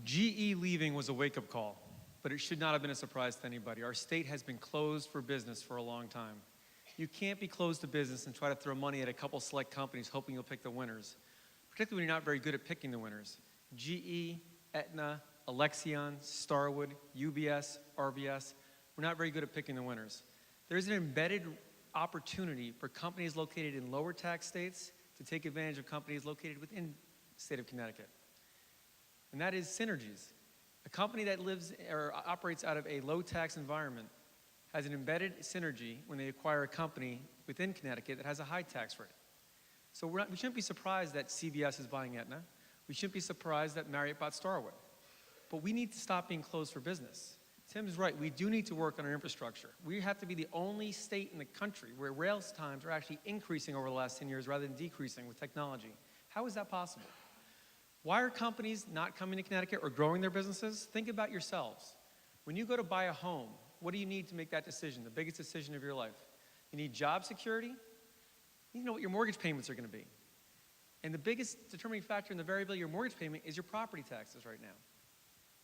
GE leaving was a wake-up call, but it should not have been a surprise to anybody. Our state has been closed for business for a long time. You can't be closed to business and try to throw money at a couple select companies hoping you'll pick the winners, particularly when you're not very good at picking the winners. GE, Aetna, Alexion, Starwood, UBS, RBS, we're not very good at picking the winners. There's an embedded opportunity for companies located in lower tax states to take advantage of companies located within the state of Connecticut. And that is synergies. A company that lives or operates out of a low tax environment has an embedded synergy when they acquire a company within Connecticut that has a high tax rate. So we shouldn't be surprised that CVS is buying Aetna. We shouldn't be surprised that Marriott bought Starwood. But we need to stop being closed for business. Tim's right, we do need to work on our infrastructure. We have to be the only state in the country where rail times are actually increasing over the last 10 years rather than decreasing with technology. How is that possible? Why are companies not coming to Connecticut or growing their businesses? Think about yourselves. When you go to buy a home, what do you need to make that decision, the biggest decision of your life? You need job security. You need to know what your mortgage payments are going to be. And the biggest determining factor in the variability of your mortgage payment is your property taxes right now.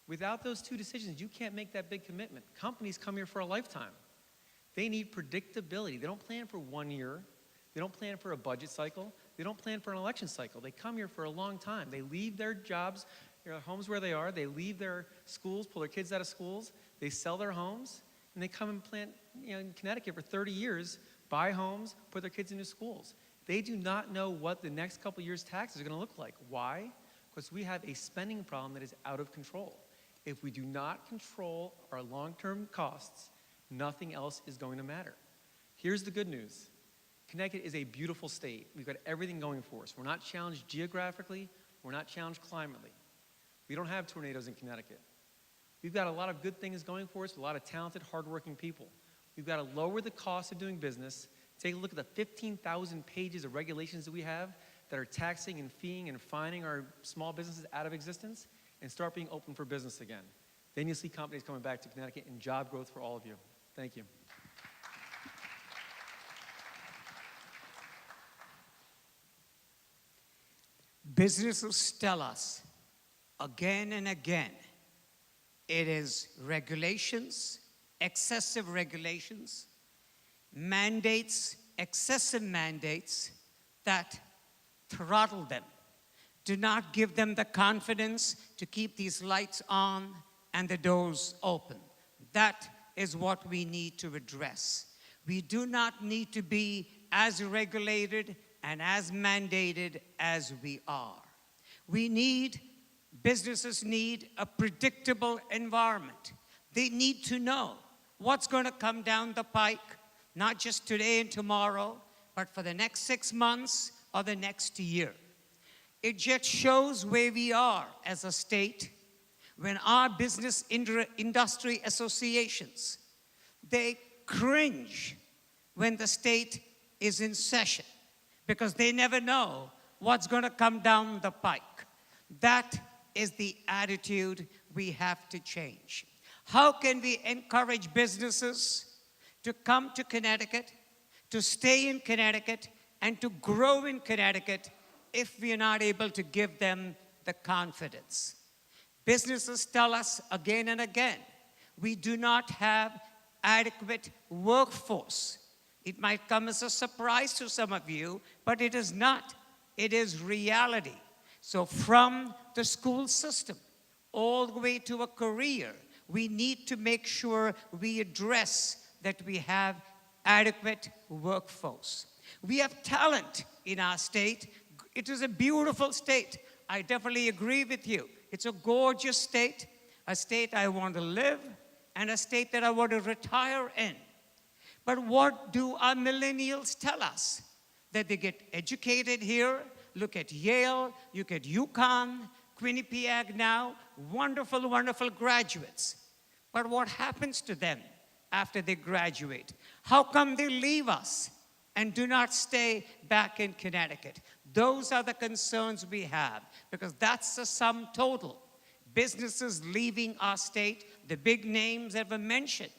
Without those two decisions, you can't make that big commitment. Companies come here for a lifetime. They need predictability. They don't plan for 1 year. They don't plan for a budget cycle. They don't plan for an election cycle. They come here for a long time. They leave their jobs, their homes where they are. They leave their schools, pull their kids out of schools. They sell their homes, and they come and plant in Connecticut for 30 years, buy homes, put their kids into schools. They do not know what the next couple years' taxes are going to look like. Why? Because we have a spending problem that is out of control. If we do not control our long-term costs, nothing else is going to matter. Here's the good news. Connecticut is a beautiful state. We've got everything going for us. We're not challenged geographically. We're not challenged climately. We don't have tornadoes in Connecticut. We've got a lot of good things going for us with a lot of talented, hardworking people. We've got to lower the cost of doing business. Take a look at the 15,000 pages of regulations that we have that are taxing and feeing and fining our small businesses out of existence, and start being open for business again. Then you'll see companies coming back to Connecticut and job growth for all of you. Thank you. Businesses tell us again and again, it is regulations, excessive regulations, mandates, excessive mandates that throttle them, do not give them the confidence to keep these lights on and the doors open. That is what we need to address. We do not need to be as regulated and as mandated as we are. Businesses need a predictable environment. They need to know what's going to come down the pike, not just today and tomorrow, but for the next 6 months or the next year. It just shows where we are as a state when our business industry associations, they cringe when the state is in session because they never know what's going to come down the pike. That is the attitude we have to change. How can we encourage businesses to come to Connecticut, to stay in Connecticut, and to grow in Connecticut if we are not able to give them the confidence? Businesses tell us again and again, we do not have adequate workforce. It might come as a surprise to some of you, but it is not. It is reality. So from the school system all the way to a career, we need to make sure we address that we have adequate workforce. We have talent in our state. It is a beautiful state. I definitely agree with you. It's a gorgeous state, a state I want to live, and a state that I want to retire in. But what do our millennials tell us? That they get educated here. Look at Yale, look at UConn, Quinnipiac now, wonderful, wonderful graduates. But what happens to them after they graduate? How come they leave us and do not stay back in Connecticut? Those are the concerns we have, because that's the sum total. Businesses leaving our state, the big names that were mentioned.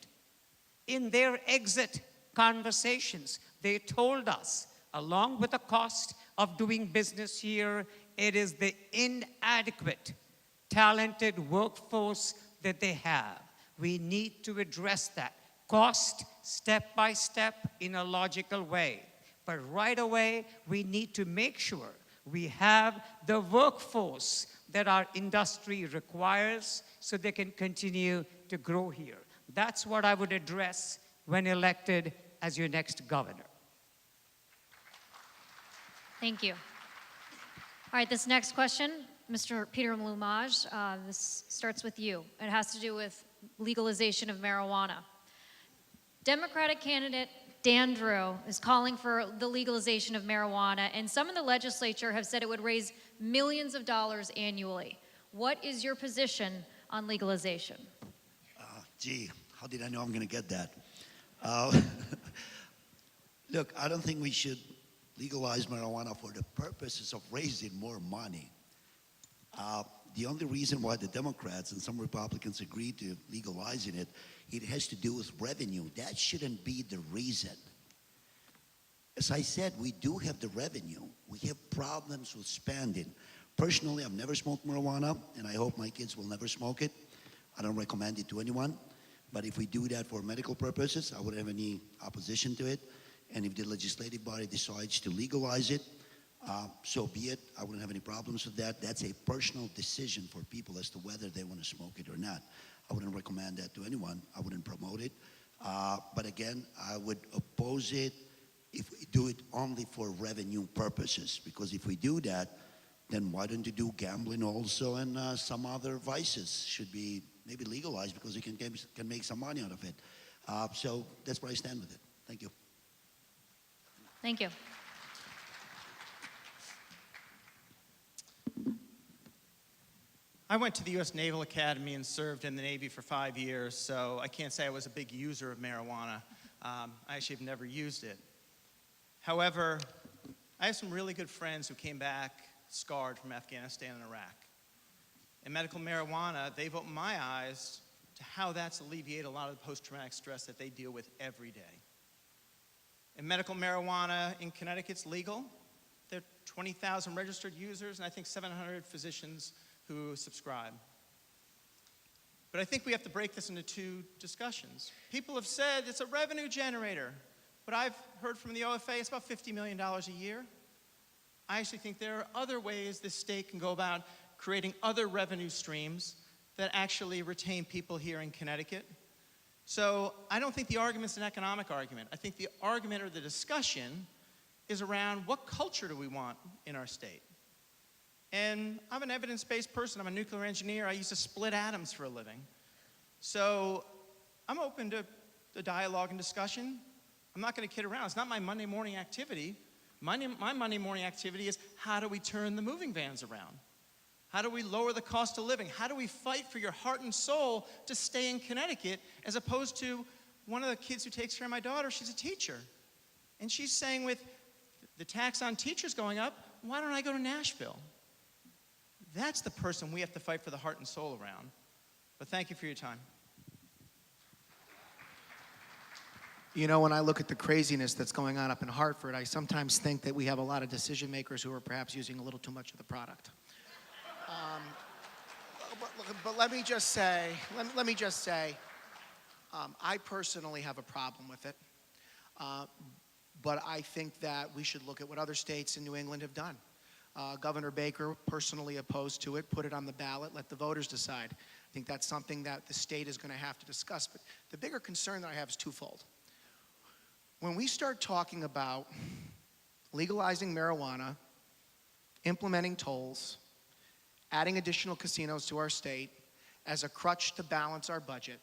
In their exit conversations, they told us, along with the cost of doing business here, it is the inadequate, talented workforce that they have. We need to address that. Cost, step by step, in a logical way. But right away, we need to make sure we have the workforce that our industry requires so they can continue to grow here. That's what I would address when elected as your next governor. Thank you. All right, this next question, Mr. Peter Lumage, this starts with you. It has to do with legalization of marijuana. Democratic candidate Dan Drew is calling for the legalization of marijuana, and some in the legislature have said it would raise millions of dollars annually. What is your position on legalization? Gee, how did I know I'm going to get that? Look, I don't think we should legalize marijuana for the purposes of raising more money. The only reason why the Democrats and some Republicans agreed to legalizing it, it has to do with revenue. That shouldn't be the reason. As I said, we do have the revenue. We have problems with spending. Personally, I've never smoked marijuana, and I hope my kids will never smoke it. I don't recommend it to anyone. But if we do that for medical purposes, I wouldn't have any opposition to it. And if the legislative body decides to legalize it, so be it. I wouldn't have any problems with that. That's a personal decision for people as to whether they want to smoke it or not. I wouldn't recommend that to anyone. I wouldn't promote it. But again, I would oppose it if we do it only for revenue purposes. Because if we do that, then why don't you do gambling also, and some other vices should be maybe legalized because you can make some money out of it. So that's where I stand with it. Thank you. Thank you. I went to the U.S. Naval Academy and served in the Navy for 5 years, so I can't say I was a big user of marijuana. I actually have never used it. However, I have some really good friends who came back scarred from Afghanistan and Iraq. And medical marijuana, they've opened my eyes to how that's alleviated a lot of the post-traumatic stress that they deal with every day. And medical marijuana in Connecticut's legal. There are 20,000 registered users, and I think 700 physicians who subscribe. But I think we have to break this into two discussions. People have said it's a revenue generator, but I've heard from the OFA it's about $50 million a year. I actually think there are other ways this state can go about creating other revenue streams that actually retain people here in Connecticut. So I don't think the argument's an economic argument. I think the argument or the discussion is around what culture do we want in our state. And I'm an evidence-based person. I'm a nuclear engineer. I used to split atoms for a living. So I'm open to the dialogue and discussion. I'm not going to kid around. It's not my Monday morning activity. My Monday morning activity is how do we turn the moving vans around? How do we lower the cost of living? How do we fight for your heart and soul to stay in Connecticut, as opposed to one of the kids who takes care of my daughter, she's a teacher. And she's saying with the tax on teachers going up, why don't I go to Nashville? that's the person we have to fight for the heart and soul around. But thank you for your time. You know, when I look at the craziness that's going on up in Hartford, I sometimes think that we have a lot of decision makers who are perhaps using a little too much of the product. But let me just say, I personally have a problem with it. But I think that we should look at what other states in New England have done. Governor Baker personally opposed to it, put it on the ballot, let the voters decide. I think that's something that the state is going to have to discuss. But the bigger concern that I have is twofold. When we start talking about legalizing marijuana, implementing tolls, adding additional casinos to our state as a crutch to balance our budget,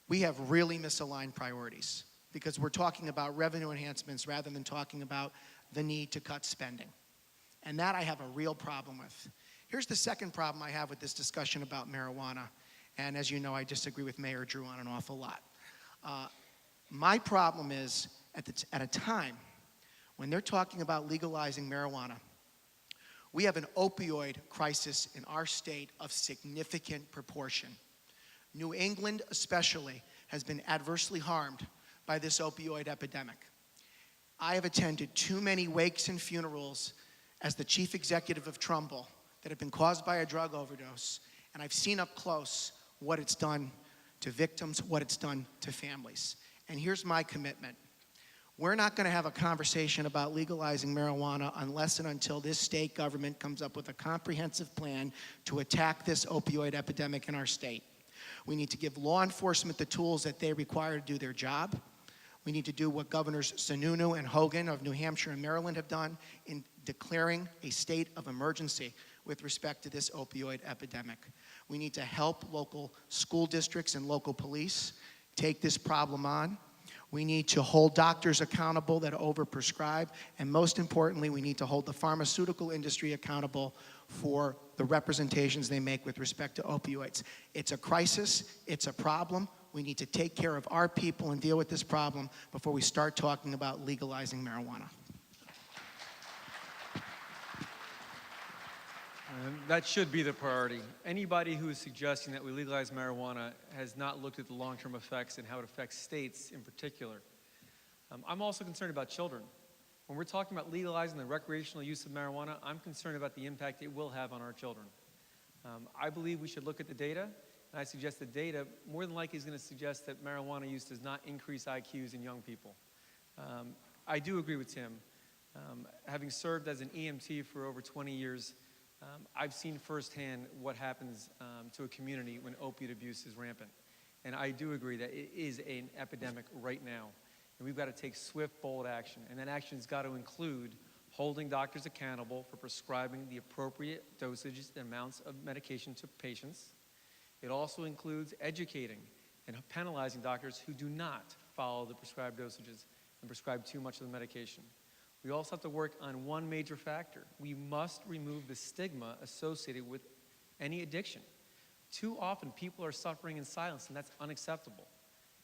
we have really misaligned priorities because we're talking about revenue enhancements rather than talking about the need to cut spending. And that I have a real problem with. Here's the second problem I have with this discussion about marijuana. And as you know, I disagree with Mayor Drew on an awful lot. My problem is at a time when they're talking about legalizing marijuana, we have an opioid crisis in our state of significant proportion. New England especially has been adversely harmed by this opioid epidemic. I have attended too many wakes and funerals as the chief executive of Trumbull that have been caused by a drug overdose, and I've seen up close what it's done to victims, what it's done to families. And here's my commitment. We're not going to have a conversation about legalizing marijuana unless and until this state government comes up with a comprehensive plan to attack this opioid epidemic in our state. We need to give law enforcement the tools that they require to do their job. We need to do what Governors Sununu and Hogan of New Hampshire and Maryland have done in declaring a state of emergency with respect to this opioid epidemic. We need to help local school districts and local police take this problem on. We need to hold doctors accountable that overprescribe, and most importantly, we need to hold the pharmaceutical industry accountable for the representations they make with respect to opioids. It's a crisis, it's a problem. We need to take care of our people and deal with this problem before we start talking about legalizing marijuana. And that should be the priority. Anybody who is suggesting that we legalize marijuana has not looked at the long-term effects and how it affects states in particular. I'm also concerned about children. When we're talking about legalizing the recreational use of marijuana, I'm concerned about the impact it will have on our children. I believe we should look at the data, and I suggest the data more than likely is going to suggest that marijuana use does not increase IQs in young people. I do agree with Tim. Having served as an EMT for over 20 years, I've seen firsthand what happens to a community when opiate abuse is rampant. And I do agree that it is an epidemic right now. And we've got to take swift, bold action. And that action's got to include holding doctors accountable for prescribing the appropriate dosages and amounts of medication to patients. It also includes educating and penalizing doctors who do not follow the prescribed dosages and prescribe too much of the medication. We also have to work on one major factor. We must remove the stigma associated with any addiction. Too often, people are suffering in silence, and that's unacceptable.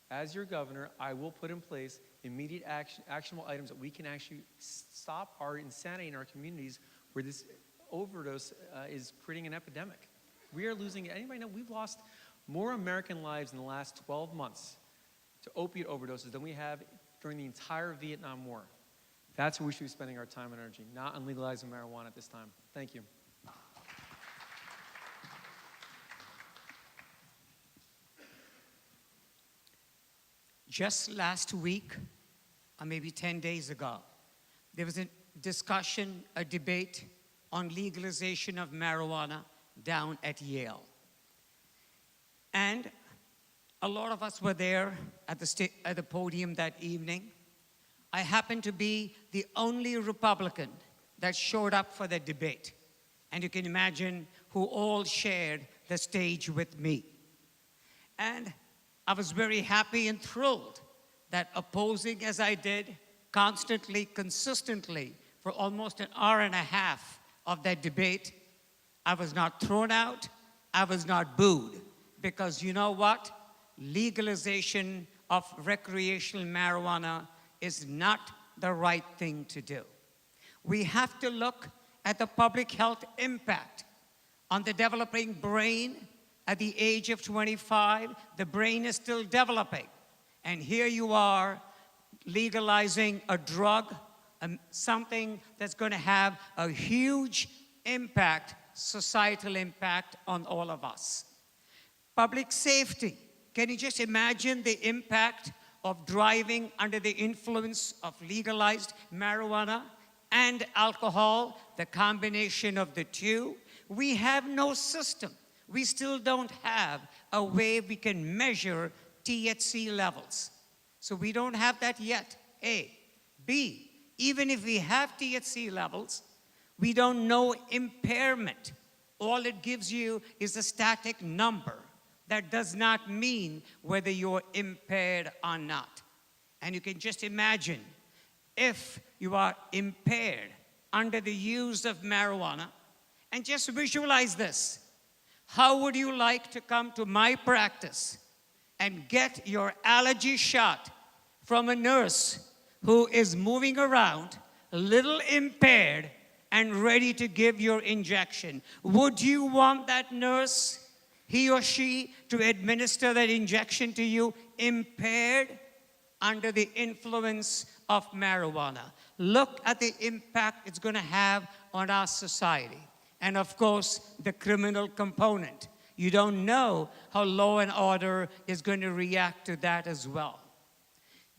As your governor, I will put in place immediate actionable items that we can actually stop our insanity in our communities where this overdose is creating an epidemic. We are losing, anybody know, we've lost more American lives in the last 12 months to opiate overdoses than we have during the entire Vietnam War. That's where we should be spending our time and energy, not on legalizing marijuana at this time. Thank you. Just last week, or maybe 10 days ago, there was a discussion, a debate on legalization of marijuana down at Yale. And a lot of us were there at the podium that evening. I happened to be the only Republican that showed up for the debate. And you can imagine who all shared the stage with me. And I was very happy and thrilled that opposing as I did, constantly, consistently, for almost an hour and a half of that debate, I was not thrown out, I was not booed. Because you know what? Legalization of recreational marijuana is not the right thing to do. We have to look at the public health impact. On the developing brain, at the age of 25, the brain is still developing. And here you are legalizing a drug, something that's going to have a huge impact, societal impact on all of us. Public safety. Can you just imagine the impact of driving under the influence of legalized marijuana and alcohol, the combination of the two? We have no system. We still don't have a way we can measure THC levels. So we don't have that yet, A. B, even if we have THC levels, we don't know impairment. All it gives you is a static number. That does not mean whether you're impaired or not. And you can just imagine if you are impaired under the use of marijuana, and just visualize this. How would you like to come to my practice and get your allergy shot from a nurse who is moving around, a little impaired, and ready to give your injection? Would you want that nurse, he or she, to administer that injection to you impaired under the influence of marijuana? Look at the impact it's going to have on our society. And of course, the criminal component. You don't know how law and order is going to react to that as well.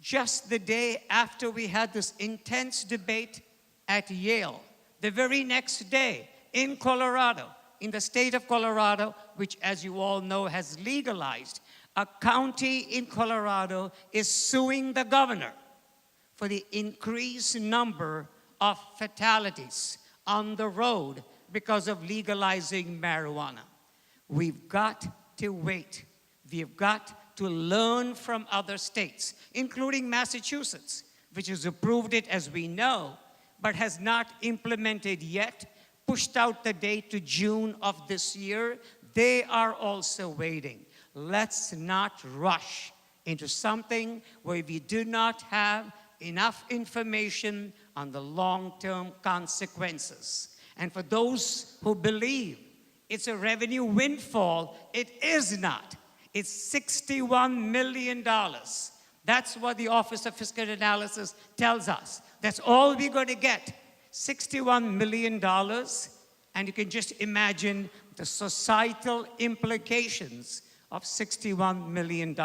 Just the day after we had this intense debate at Yale, the very next day in Colorado, in the state of Colorado, which, as you all know, has legalized, a county in Colorado is suing the governor for the increased number of fatalities on the road because of legalizing marijuana. We've got to wait. We've got to learn from other states, including Massachusetts, which has approved it, as we know, but has not implemented yet, pushed out the date to June of this year. They are also waiting. Let's not rush into something where we do not have enough information on the long-term consequences. And for those who believe it's a revenue windfall, it is not. It's $61 million. That's what the Office of Fiscal Analysis tells us. That's all we're going to get, $61 million. And you can just imagine the societal implications of $61 million.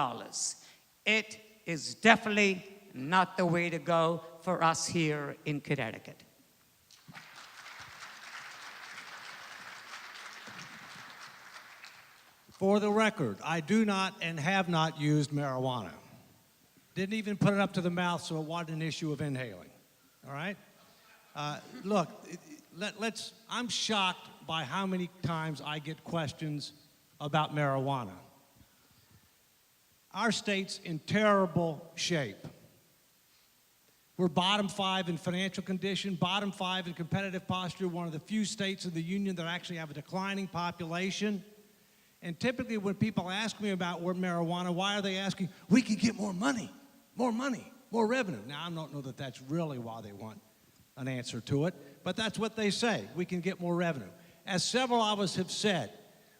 It is definitely not the way to go for us here in Connecticut. For the record, I do not and have not used marijuana. Didn't even put it up to the mouth, so it wasn't an issue of inhaling. All right? Look, I'm shocked by how many times I get questions about marijuana. Our state's in terrible shape. We're bottom 5 in financial condition, bottom 5 in competitive posture, one of the few states in the union that actually have a declining population. And typically when people ask me about marijuana, why are they asking? We could get more money, more revenue. Now, I don't know that that's really why they want an answer to it, but that's what they say. We can get more revenue. As several of us have said,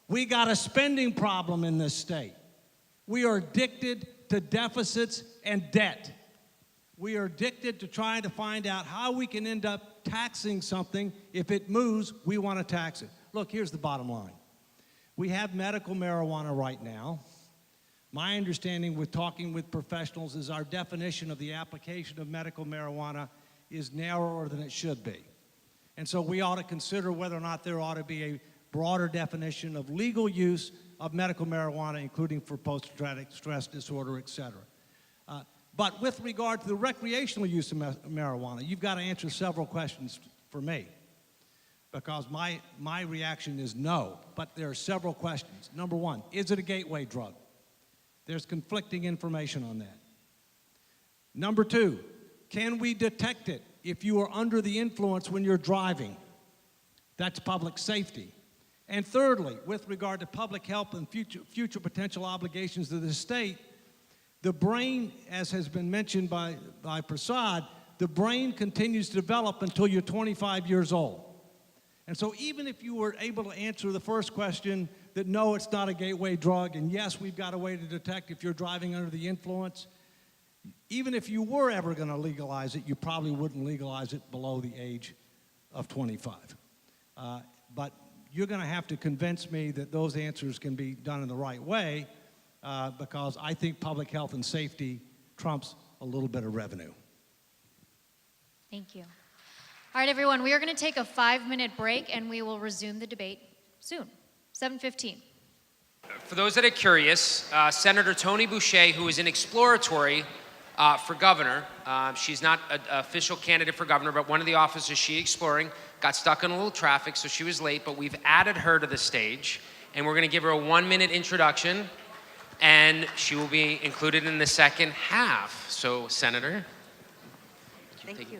we got a spending problem in this state. We are addicted to deficits and debt. We are addicted to trying to find out how we can end up taxing something. If it moves, we want to tax it. Look, here's the bottom line. We have medical marijuana right now. My understanding with talking with professionals is our definition of the application of medical marijuana is narrower than it should be. And so we ought to consider whether or not there ought to be a broader definition of legal use of medical marijuana, including for post-traumatic stress disorder, et cetera. But with regard to the recreational use of marijuana, you've got to answer several questions for me, because my reaction is no, but there are several questions. Number one, is it a gateway drug? There's conflicting information on that. Number two, can we detect it if you are under the influence when you're driving? That's public safety. And thirdly, with regard to public health and future potential obligations to the state, the brain, as has been mentioned by Prasad, the brain continues to develop until you're 25 years old. And so even if you were able to answer the first question that no, it's not a gateway drug, and yes, we've got a way to detect if you're driving under the influence, even if you were ever going to legalize it, you probably wouldn't legalize it below the age of 25. But you're going to have to convince me that those answers can be done in the right way, because I think public health and safety trumps a little bit of revenue. Thank you. All right, everyone, we are going to take a 5-minute break, and we will resume the debate soon, 7:15. For those that are curious, Senator Tony Boucher, who is an exploratory for governor, she's not an official candidate for governor, but one of the offices she's exploring got stuck in a little traffic, so she was late, but we've added her to the stage, and we're going to give her a 1-minute introduction, and she will be included in the second half. So, Senator. Thank you.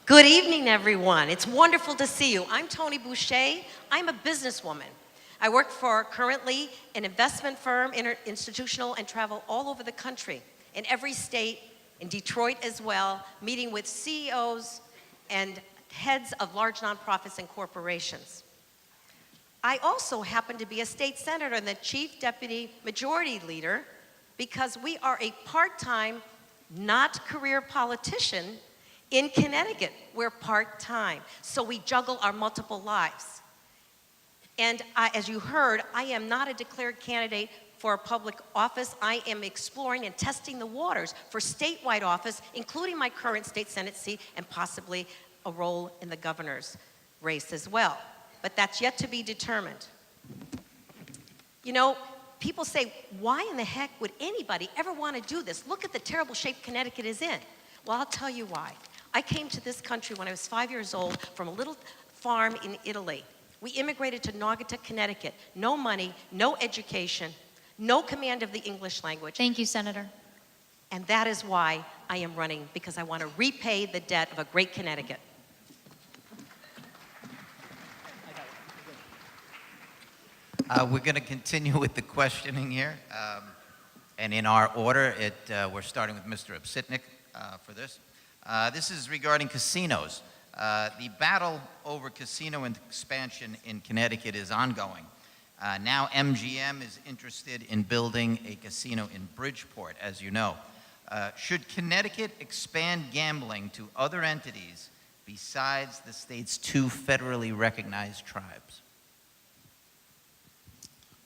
Good evening, everyone. It's wonderful to see you. I'm Tony Boucher. I'm a businesswoman. I work for currently an investment firm, institutional, and travel all over the country, in every state, in Detroit as well, meeting with CEOs and heads of large nonprofits and corporations. I also happen to be a state senator and the chief deputy majority leader because we are a part-time, not career politician. In Connecticut, we're part-time, so we juggle our multiple lives. And as you heard, I am not a declared candidate for a public office. I am exploring and testing the waters for statewide office, including my current state Senate seat and possibly a role in the governor's race as well. But that's yet to be determined. You know, people say, why in the heck would anybody ever want to do this? Look at the terrible shape Connecticut is in. Well, I'll tell you why. I came to this country when I was 5 years old from a little farm in Italy. We immigrated to Naugatuck, Connecticut. No money, no education, no command of the English language. Thank you, Senator. And that is why I am running, because I want to repay the debt of a great Connecticut. We're going to continue with the questioning here. And in our order, we're starting with Mr. Obsitnik for this. This is regarding casinos. The battle over casino expansion in Connecticut is ongoing. Now MGM is interested in building a casino in Bridgeport, as you know. Should Connecticut expand gambling to other entities besides the state's 2 federally recognized tribes?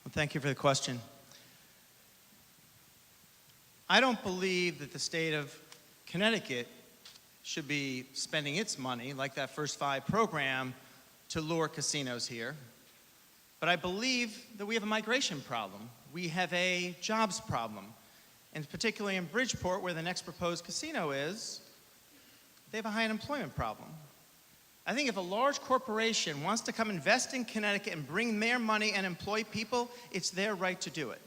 Well, thank you for the question. I don't believe that the state of Connecticut should be spending its money, like that First 5 program, to lure casinos here. But I believe that we have a migration problem. We have a jobs problem. And particularly in Bridgeport, where the next proposed casino is, they have a high unemployment problem. I think if a large corporation wants to come invest in Connecticut and bring their money and employ people, it's their right to do it.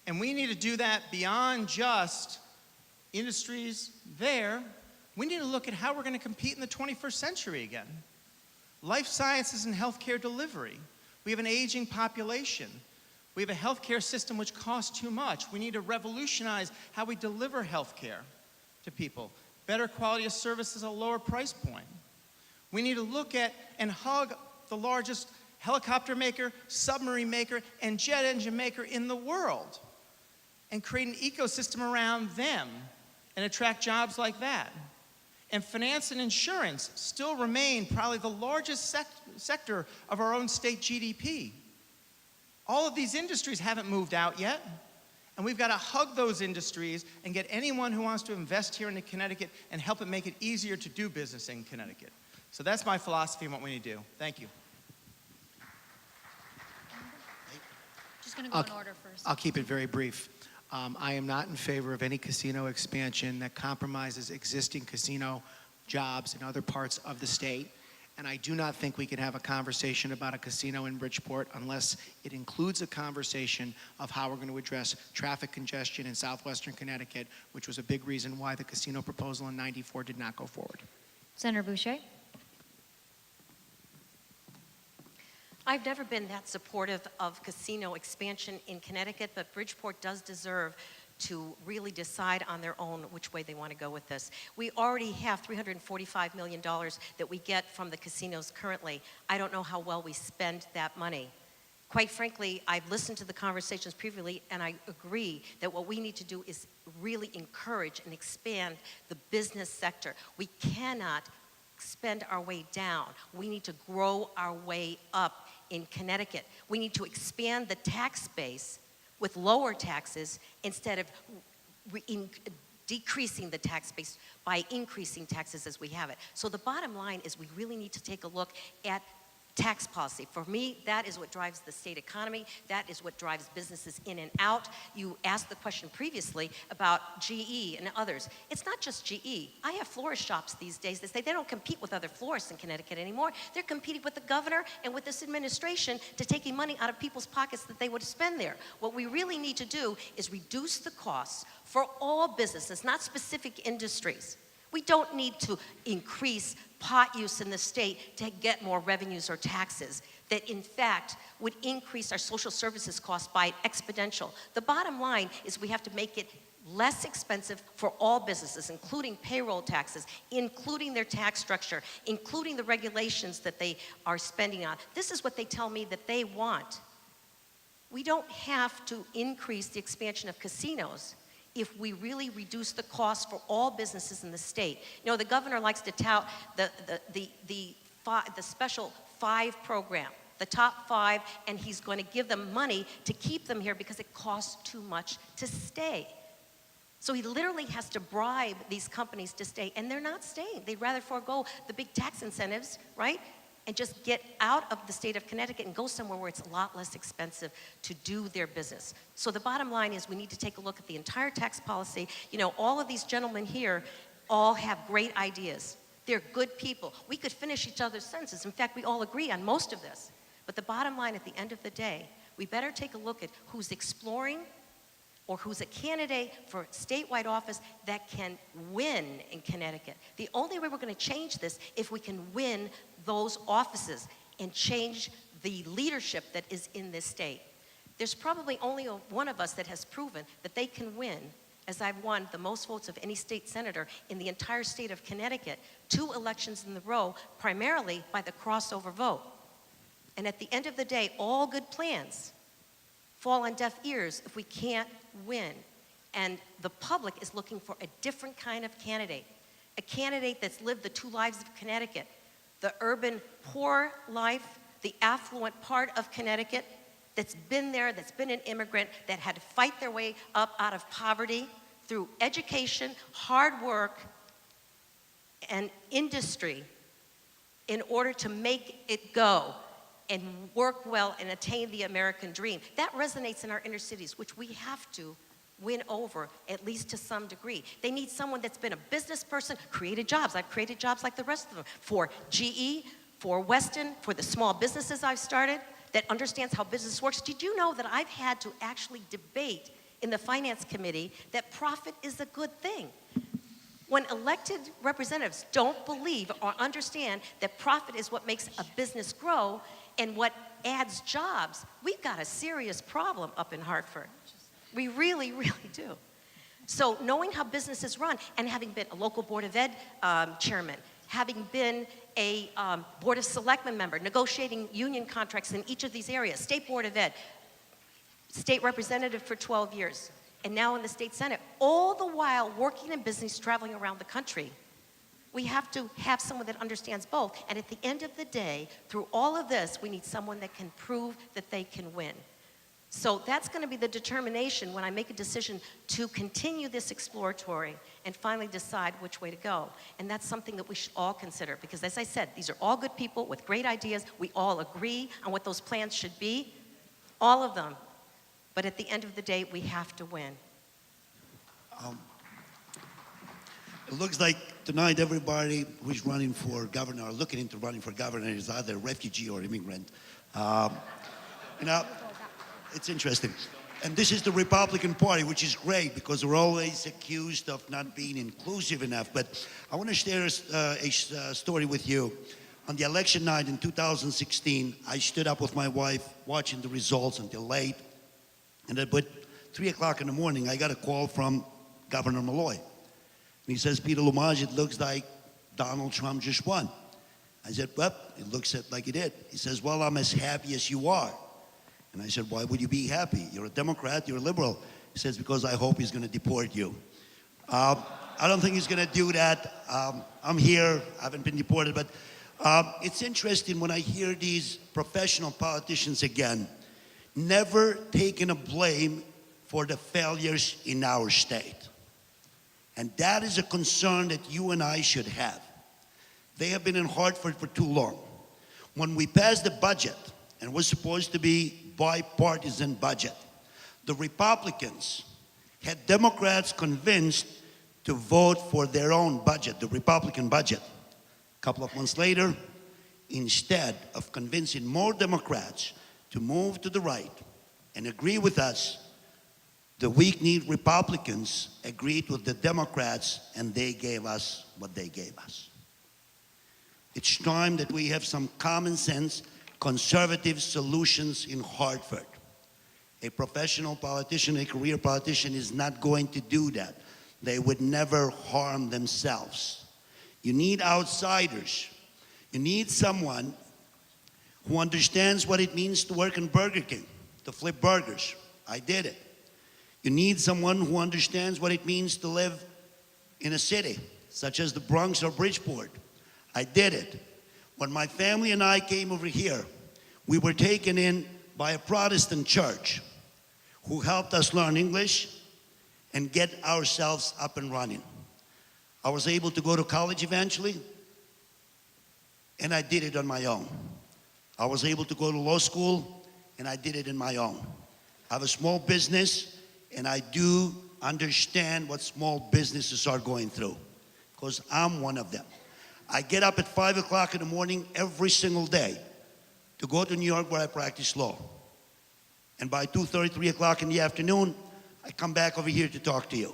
And we need to do that beyond just industries there. We need to look at how we're going to compete in the 21st century again. Life sciences and healthcare delivery. We have an aging population. We have a healthcare system which costs too much. We need to revolutionize how we deliver healthcare to people. Better quality of service at a lower price point. We need to look at and hug the largest helicopter maker, submarine maker, and jet engine maker in the world and create an ecosystem around them and attract jobs like that. And finance and insurance still remain probably the largest sector of our own state GDP. All of these industries haven't moved out yet, and we've got to hug those industries and get anyone who wants to invest here in Connecticut and help it make it easier to do business in Connecticut. So that's my philosophy and what we need to do. Thank you. Just going to go in order first. I'll keep it very brief. I am not in favor of any casino expansion that compromises existing casino jobs in other parts of the state. And I do not think we can have a conversation about a casino in Bridgeport unless it includes a conversation of how we're going to address traffic congestion in southwestern Connecticut, which was a big reason why the casino proposal in '94 did not go forward. Senator Boucher. I've never been that supportive of casino expansion in Connecticut, but Bridgeport does deserve to really decide on their own which way they want to go with this. We already have $345 million that we get from the casinos currently. I don't know how well we spend that money. Quite frankly, I've listened to the conversations previously, and I agree that what we need to do is really encourage and expand the business sector. We cannot spend our way down. We need to grow our way up in Connecticut. We need to expand the tax base with lower taxes instead of decreasing the tax base by increasing taxes as we have it. So the bottom line is we really need to take a look at tax policy. For me, that is what drives the state economy. That is what drives businesses in and out. You asked the question previously about GE and others. It's not just GE. I have florist shops these days that say they don't compete with other florists in Connecticut anymore. They're competing with the governor and with this administration to taking money out of people's pockets that they would spend there. What we really need to do is reduce the costs for all businesses, not specific industries. We don't need to increase pot use in the state to get more revenues or taxes that in fact would increase our social services costs by exponential. The bottom line is we have to make it less expensive for all businesses, including payroll taxes, including their tax structure, including the regulations that they are spending on. This is what they tell me that they want. We don't have to increase the expansion of casinos if we really reduce the cost for all businesses in the state. You know, the governor likes to tout the special 5 program, the top 5, and he's going to give them money to keep them here because it costs too much to stay. So he literally has to bribe these companies to stay, and they're not staying. They'd rather forego the big tax incentives, right? And just get out of the state of Connecticut and go somewhere where it's a lot less expensive to do their business. So the bottom line is we need to take a look at the entire tax policy. You know, all of these gentlemen here all have great ideas. They're good people. We could finish each other's sentences. In fact, we all agree on most of this. But the bottom line at the end of the day, we better take a look at who's exploring or who's a candidate for statewide office that can win in Connecticut. The only way we're going to change this if we can win those offices and change the leadership that is in this state. There's probably only one of us that has proven that they can win, as I've won the most votes of any state senator in the entire state of Connecticut, 2 elections in a row, primarily by the crossover vote. And at the end of the day, all good plans fall on deaf ears if we can't win. And the public is looking for a different kind of candidate, a candidate that's lived the 2 lives of Connecticut, the urban poor life, the affluent part of Connecticut, that's been there, that's been an immigrant, that had to fight their way up out of poverty through education, hard work, and industry in order to make it go and work well and attain the American dream. That resonates in our inner cities, which we have to win over, at least to some degree. They need someone that's been a business person, created jobs. I've created jobs like the rest of them for GE, for Weston, for the small businesses I've started, that understands how business works. Did you know that I've had to actually debate in the finance committee that profit is a good thing? When elected representatives don't believe or understand that profit is what makes a business grow and what adds jobs, we've got a serious problem up in Hartford. We really, really do. So knowing how businesses run and having been a local Board of Ed chairman, having been a Board of Selectmen member, negotiating union contracts in each of these areas, State Board of Ed, state representative for 12 years, and now in the state Senate, all the while working in business, traveling around the country. We have to have someone that understands both. And at the end of the day, through all of this, we need someone that can prove that they can win. So that's going to be the determination when I make a decision to continue this exploratory and finally decide which way to go. And that's something that we should all consider because, as I said, these are all good people with great ideas. We all agree on what those plans should be, all of them. But at the end of the day, we have to win. It looks like tonight everybody who's running for governor or looking into running for governor is either a refugee or immigrant. You know, it's interesting. And this is the Republican Party, which is great because we're always accused of not being inclusive enough. But I want to share a story with you. On the election night in 2016, I stood up with my wife watching the results until late. And I put 3 o'clock in the morning, I got a call from Governor Malloy. And he says, Peter Lumaj, it looks like Donald Trump just won. I said, well, it looks like he did. He says, well, I'm as happy as you are. And I said, why would you be happy? You're a Democrat, you're a liberal. He says, because I hope he's going to deport you. I don't think he's going to do that. I'm here, I haven't been deported, but it's interesting when I hear these professional politicians again, never taking a blame for the failures in our state. And that is a concern that you and I should have. They have been in Hartford for too long. When we passed the budget, and it was supposed to be bipartisan budget, the Republicans had Democrats convinced to vote for their own budget, the Republican budget. A couple of months later, instead of convincing more Democrats to move to the right and agree with us, the weak-kneed Republicans agreed with the Democrats and they gave us what they gave us. It's time that we have some common sense, conservative solutions in Hartford. A professional politician, a career politician is not going to do that. They would never harm themselves. You need outsiders. You need someone who understands what it means to work in Burger King, to flip burgers. I did it. You need someone who understands what it means to live in a city, such as the Bronx or Bridgeport. I did it. When my family and I came over here, we were taken in by a Protestant church who helped us learn English and get ourselves up and running. I was able to go to college eventually, and I did it on my own. I was able to go to law school, and I did it on my own. I have a small business, and I do understand what small businesses are going through, because I'm one of them. I get up at 5 o'clock in the morning every single day to go to New York where I practice law. And by 2:30, 3 o'clock in the afternoon, I come back over here to talk to you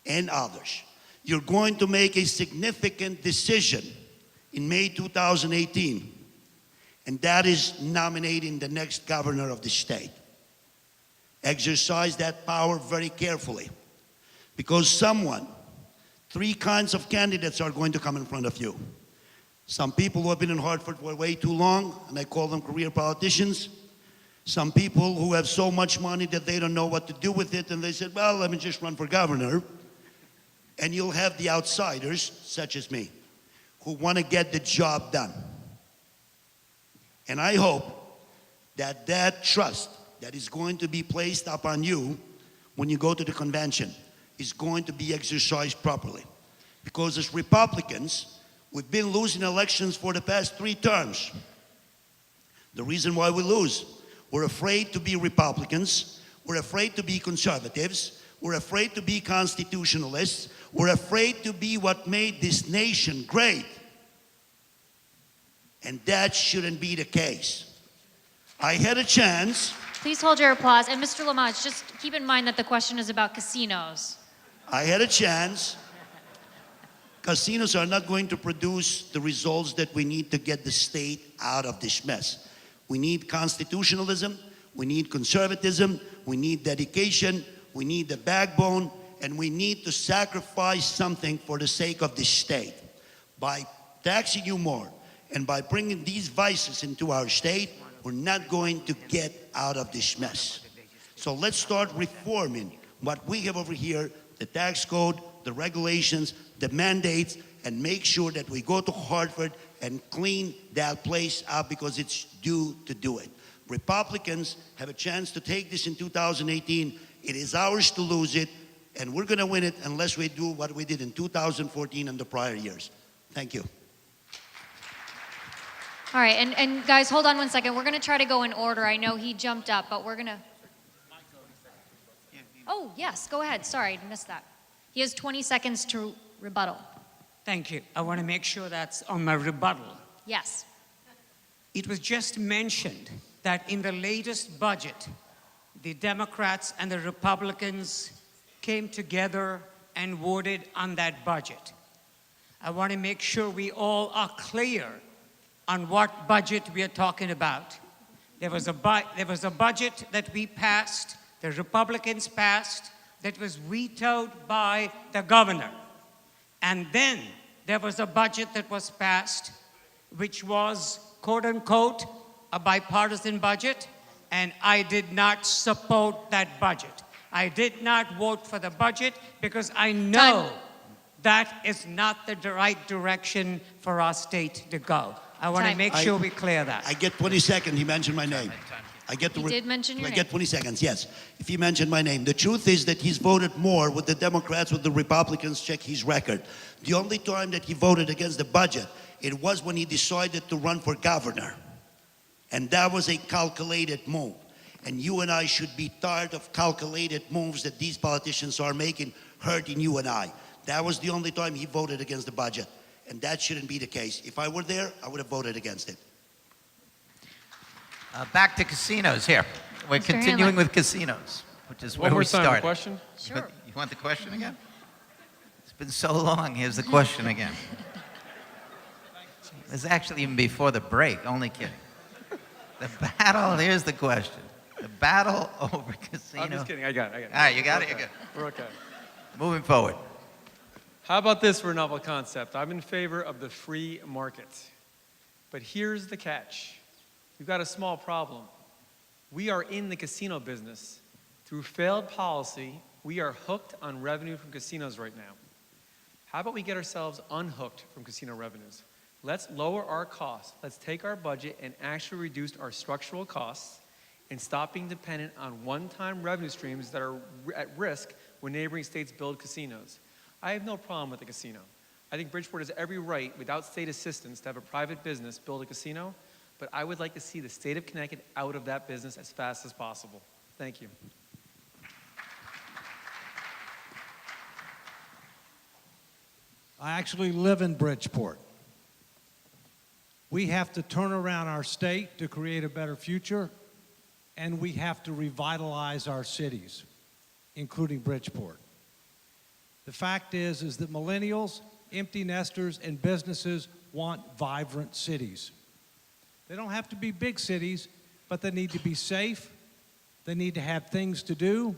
and others. You're going to make a significant decision in May 2018, and that is nominating the next governor of the state. Exercise that power very carefully, because three kinds of candidates are going to come in front of you. Some people who have been in Hartford for way too long, and I call them career politicians. Some people who have so much money that they don't know what to do with it, and they said, well, let me just run for governor. And you'll have the outsiders, such as me, who want to get the job done. And I hope that that trust that is going to be placed upon you when you go to the convention is going to be exercised properly. Because as Republicans, we've been losing elections for the past 3 terms. The reason why we lose, we're afraid to be Republicans, we're afraid to be conservatives, we're afraid to be constitutionalists, we're afraid to be what made this nation great. And that shouldn't be the case. I had a chance. Please hold your applause. And Mr. Lamont, just keep in mind that the question is about casinos. I had a chance. Casinos are not going to produce the results that we need to get the state out of this mess. We need constitutionalism, we need conservatism, we need dedication, we need the backbone, and we need to sacrifice something for the sake of this state. By taxing you more and by bringing these vices into our state, we're not going to get out of this mess. So let's start reforming what we have over here, the tax code, the regulations, the mandates, and make sure that we go to Hartford and clean that place up, because it's due to do it. Republicans have a chance to take this in 2018. It is ours to lose it, and we're going to win it unless we do what we did in 2014 and the prior years. Thank you. All right, and guys, hold on one second. We're going to try to go in order. I know he jumped up, but we're going to... Oh, yes, go ahead. Sorry, I missed that. He has 20 seconds to rebuttal. Thank you. I want to make sure that's on my rebuttal. Yes. It was just mentioned that in the latest budget, the Democrats and the Republicans came together and voted on that budget. I want to make sure we all are clear on what budget we are talking about. There was a budget that we passed the Republicans passed that was vetoed by the governor. And then there was a budget that was passed, which was, quote unquote, a bipartisan budget, and I did not support that budget. I did not vote for the budget because I know that is not the right direction for our state to go. I want to make sure we clear that. I get 20 seconds. He mentioned my name. I get He did mention your I name. get 20 seconds, yes. If he mentioned my name. The truth is that he's voted more with the Democrats, with the Republicans. Check his record. The only time that he voted against the budget, it was when he decided to run for governor. And that was a calculated move. And you and I should be tired of calculated moves that these politicians are making, hurting you and I. That was the only time he voted against the budget. And that shouldn't be the case. If I were there, I would have voted against it. Back to casinos here. We're Mr. continuing Handler. with casinos, which is One where more we time, started. the question? Sure. You want the question again? It's been so long. Here's the question again. It was actually even before the break. Only kidding. The battle, here's the question. The battle over casino. I'm just kidding. I got it. All right, you got it? We're You're okay. good. We're okay. Moving forward. How about this for a novel concept? I'm in favor of the free market. But here's the catch. We've got a small problem. We are in the casino business. Through failed policy, we are hooked on revenue from casinos right now. How about we get ourselves unhooked from casino revenues? Let's lower our costs. Let's take our budget and actually reduce our structural costs and stop being dependent on one-time revenue streams that are at risk when neighboring states build casinos. I have no problem with the casino. I think Bridgeport has every right, without state assistance, to have a private business build a casino, but I would like to see the state of Connecticut out of that business as fast as possible. Thank you. I actually live in Bridgeport. We have to turn around our state to create a better future, and we have to revitalize our cities, including Bridgeport. The fact is that millennials, empty nesters, and businesses want vibrant cities. They don't have to be big cities, but they need to be safe, they need to have things to do,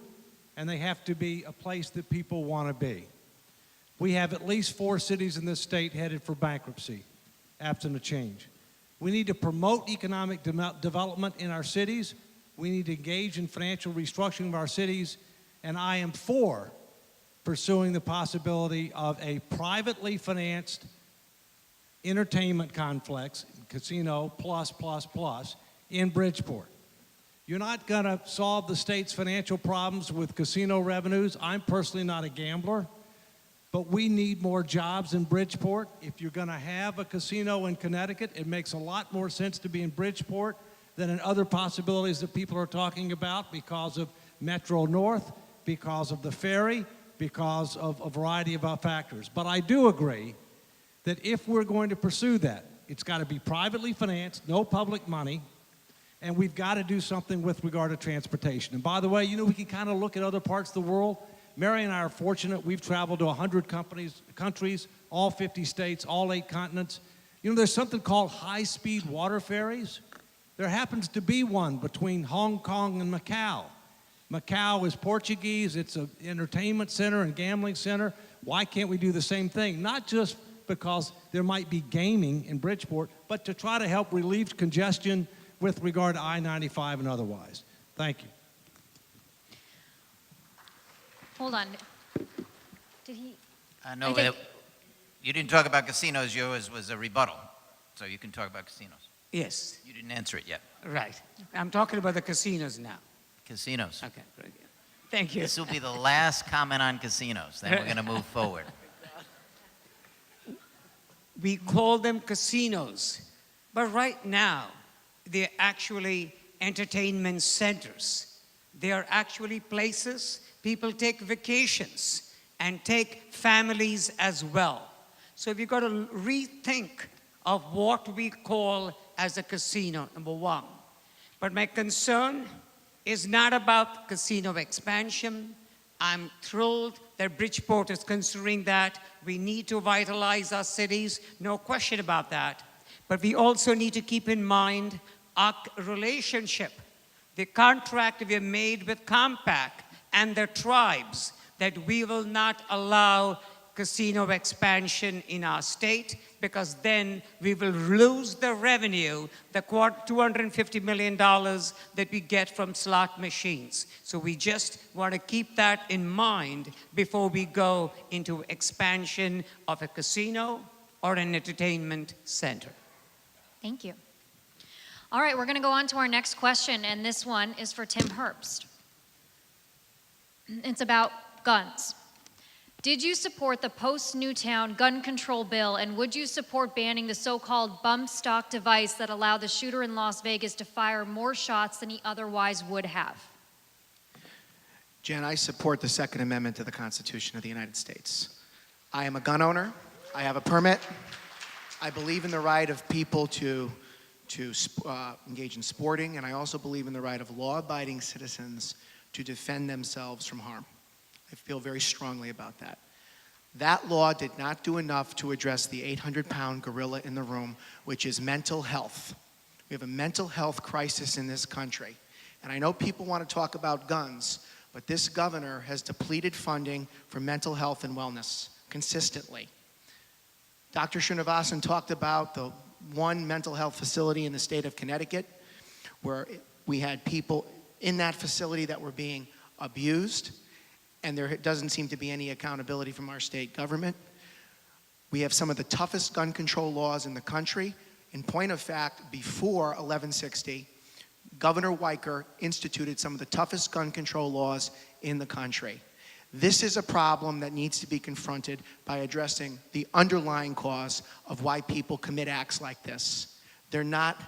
and they have to be a place that people want to be. We have at least 4 cities in this state headed for bankruptcy, absent a change. We need to promote economic development in our cities. We need to engage in financial restructuring of our cities, and I am for pursuing the possibility of a privately financed entertainment complex, casino plus, in Bridgeport. You're not going to solve the state's financial problems with casino revenues. I'm personally not a gambler, but we need more jobs in Bridgeport. If you're going to have a casino in Connecticut, it makes a lot more sense to be in Bridgeport than in other possibilities that people are talking about because of Metro North, because of the ferry, because of a variety of factors. But I do agree that if we're going to pursue that, it's got to be privately financed, no public money, and we've got to do something with regard to transportation. And by the way, you know, we can kind of look at other parts of the world. Mary and I are fortunate. We've traveled to 100 countries, all 50 states, all 8 continents. You know, there's something called high-speed water ferries. There happens to be one between Hong Kong and Macau. Macau is Portuguese. It's an entertainment center and gambling center. Why can't we do the same thing? Not just because there might be gaming in Bridgeport, but to try to help relieve congestion with regard to I-95 and otherwise. Thank you. Hold on. Did he? No, I think- you didn't talk about casinos. Yours was a rebuttal. So you can talk about casinos. Yes, You didn't answer it yet. right. I'm talking about the casinos now. Casinos. Okay, very good. Thank you. This will be the last comment on casinos. Then we're going to move forward. We call them casinos, but right now, they're actually entertainment centers. They are actually places people take vacations and take families as well. So we've got to rethink of what we call as a casino, number one. But my concern is not about casino expansion. I'm thrilled that Bridgeport is considering that. We need to vitalize our cities, no question about that. But we also need to keep in mind our relationship the contract we have made with Compact and their tribes that we will not allow casino expansion in our state, because then we will lose the revenue, the $250 million that we get from slot machines. So we just want to keep that in mind before we go into expansion of a casino or an entertainment center. Thank you. All right, we're going to go on to our next question, and this one is for Tim Herbst. It's about guns. Did you support the post-Newtown gun control bill, and would you support banning the so-called bump stock device that allowed the shooter in Las Vegas to fire more shots than he otherwise would have? Jen, I support the Second Amendment to the Constitution of the United States. I am a gun owner. I have a permit. I believe in the right of people to engage in sporting, and I also believe in the right of law-abiding citizens to defend themselves from harm. I feel very strongly about that. That law did not do enough to address the 800-pound gorilla in the room, which is mental health. We have a mental health crisis in this country. And I know people want to talk about guns, but this governor has depleted funding for mental health and wellness consistently. Dr. Srinivasan talked about the one mental health facility in the state of Connecticut where we had people in that facility that were being abused, and there doesn't seem to be any accountability from our state government. We have some of the toughest gun control laws in the country. In point of fact, before 1160, Governor Weicker instituted some of the toughest gun control laws in the country. This is a problem that needs to be confronted by addressing the underlying cause of why people commit acts like this. They're not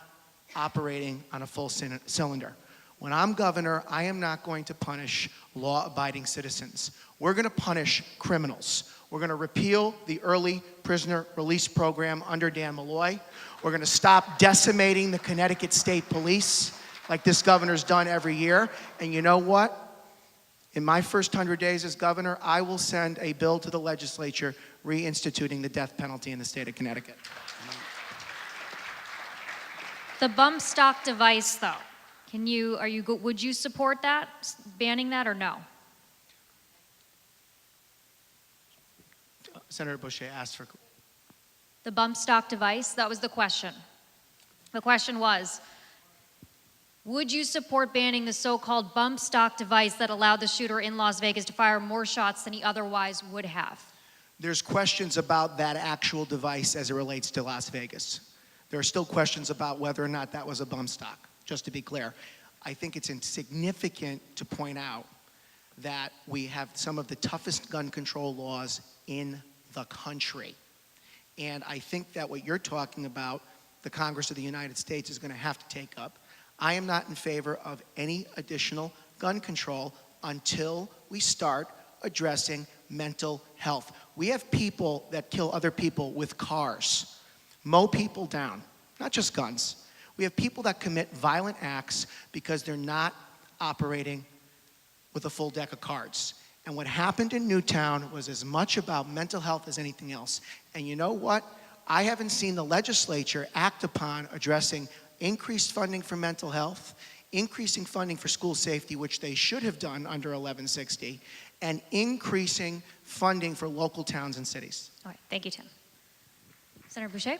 operating on a full cylinder. When I'm governor, I am not going to punish law-abiding citizens. We're going to punish criminals. We're going to repeal the early prisoner release program under Dan Malloy. We're going to stop decimating the Connecticut State Police like this governor's done every year. And you know what? In my first 100 days as governor, I will send a bill to the legislature reinstituting the death penalty in the state of Connecticut. The bump stock device, though. Would you support that, banning that, or no? Senator Boucher asked for... The bump stock device, that was the question. The question was, would you support banning the so-called bump stock device that allowed the shooter in Las Vegas to fire more shots than he otherwise would have? There's questions about that actual device as it relates to Las Vegas. There are still questions about whether or not that was a bump stock, just to be clear. I think it's insignificant to point out that we have some of the toughest gun control laws in the country. And I think that what you're talking about, the Congress of the United States is going to have to take up. I am not in favor of any additional gun control until we start addressing mental health. We have people that kill other people with cars, mow people down, not just guns. We have people that commit violent acts because they're not operating with a full deck of cards. And what happened in Newtown was as much about mental health as anything else. And you know what? I haven't seen the legislature act upon addressing increased funding for mental health, increasing funding for school safety, which they should have done under 1160, and increasing funding for local towns and cities. All right, thank you, Tim. Senator Boucher?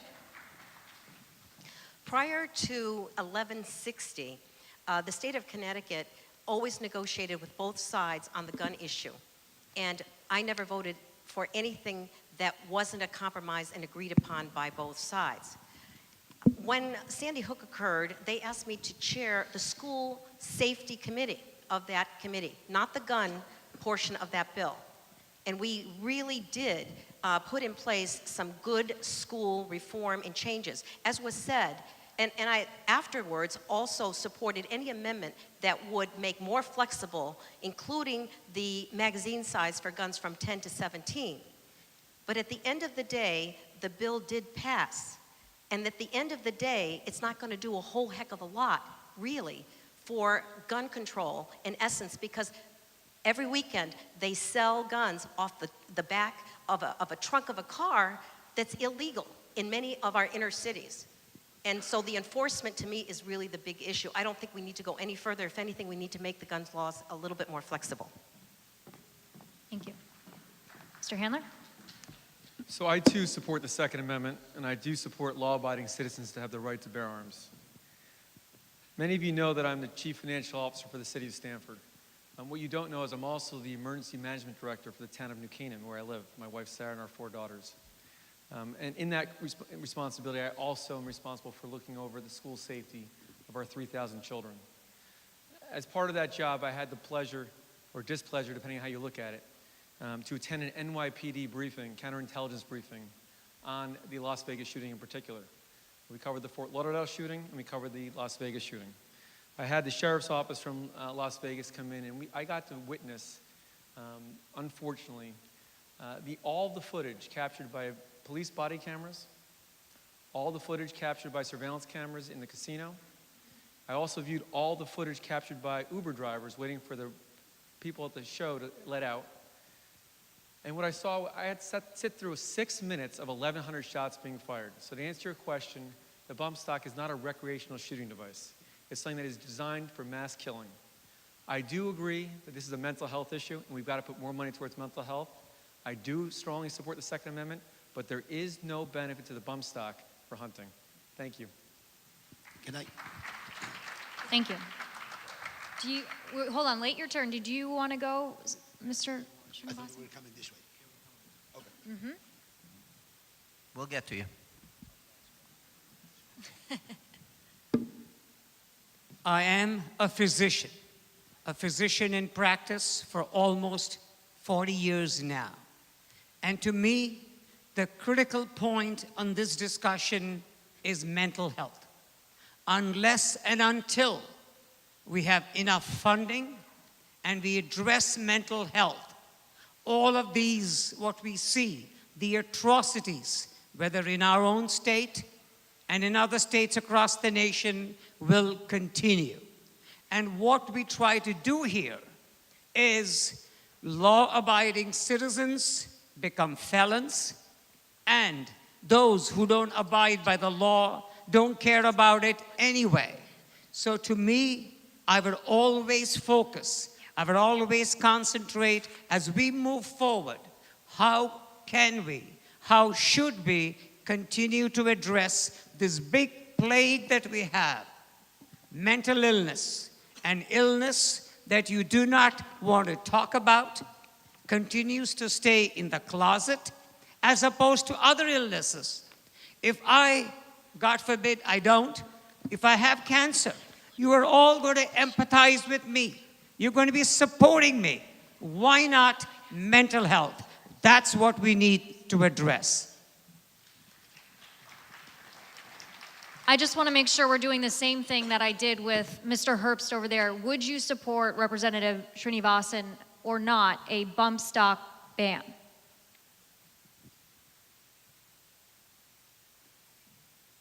Prior to 1160, the state of Connecticut always negotiated with both sides on the gun issue. And I never voted for anything that wasn't a compromise and agreed upon by both sides. When Sandy Hook occurred, they asked me to chair the school safety committee of that committee, not the gun portion of that bill. And we really did put in place some good school reform and changes. As was said, and I afterwards also supported any amendment that would make more flexible, including the magazine size for guns from 10 to 17. But at the end of the day, the bill did pass. And at the end of the day, it's not going to do a whole heck of a lot, really, for gun control in essence, because every weekend they sell guns off the back of a trunk of a car that's illegal in many of our inner cities. And so the enforcement, to me, is really the big issue. I don't think we need to go any further. If anything, we need to make the gun laws a little bit more flexible. Thank you. Mr. Handler? So I too support the Second Amendment, and I do support law-abiding citizens to have the right to bear arms. Many of you know that I'm the Chief Financial Officer for the City of Stamford. What you don't know is I'm also the Emergency Management Director for the town of New Canaan, where I live, my wife Sarah and our 4 daughters. And in that responsibility, I also am responsible for looking over the school safety of our 3,000 children. As part of that job, I had the pleasure, or displeasure, depending on how you look at it, to attend an NYPD briefing, counterintelligence briefing, on the Las Vegas shooting in particular. We covered the Fort Lauderdale shooting, and we covered the Las Vegas shooting. I had the sheriff's office from Las Vegas come in, and I got to witness, unfortunately, all the footage captured by police body cameras, all the footage captured by surveillance cameras in the casino. I also viewed all the footage captured by Uber drivers waiting for the people at the show to let out. And what I saw, I had to sit through 6 minutes of 1,100 shots being fired. So to answer your question, the bump stock is not a recreational shooting device. It's something that is designed for mass killing. I do agree that this is a mental health issue, and we've got to put more money towards mental health. I do strongly support the Second Amendment, but there is no benefit to the bump stock for hunting. Thank you. Can I? Thank you. Hold on, late your turn. Did you want to go, Mr. I thought we were coming this way. Okay. Mm-hmm. We'll get to you. I am a physician in practice for almost 40 years now. And to me, the critical point on this discussion is mental health. Unless and until we have enough funding and we address mental health, all of these, what we see, the atrocities, whether in our own state and in other states across the nation, will continue. And what we try to do here is law-abiding citizens become felons, and those who don't abide by the law don't care about it anyway. So to me, I would always focus, I would always concentrate as we move forward, how can we, how should we continue to address this big plague that we have, mental illness, an illness that you do not want to talk about, continues to stay in the closet, as opposed to other illnesses. If I, God forbid, I don't, if I have cancer, you are all going to empathize with me. You're going to be supporting me. Why not mental health? That's what we need to address. I just want to make sure we're doing the same thing that I did with Mr. Herbst over there. Would you support Representative Srinivasan or not a bump stock ban?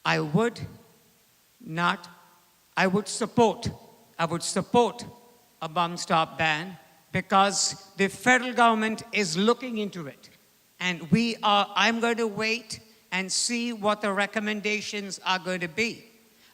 I would support a bump stock ban because the federal government is looking into it. And I'm going to wait and see what the recommendations are going to be.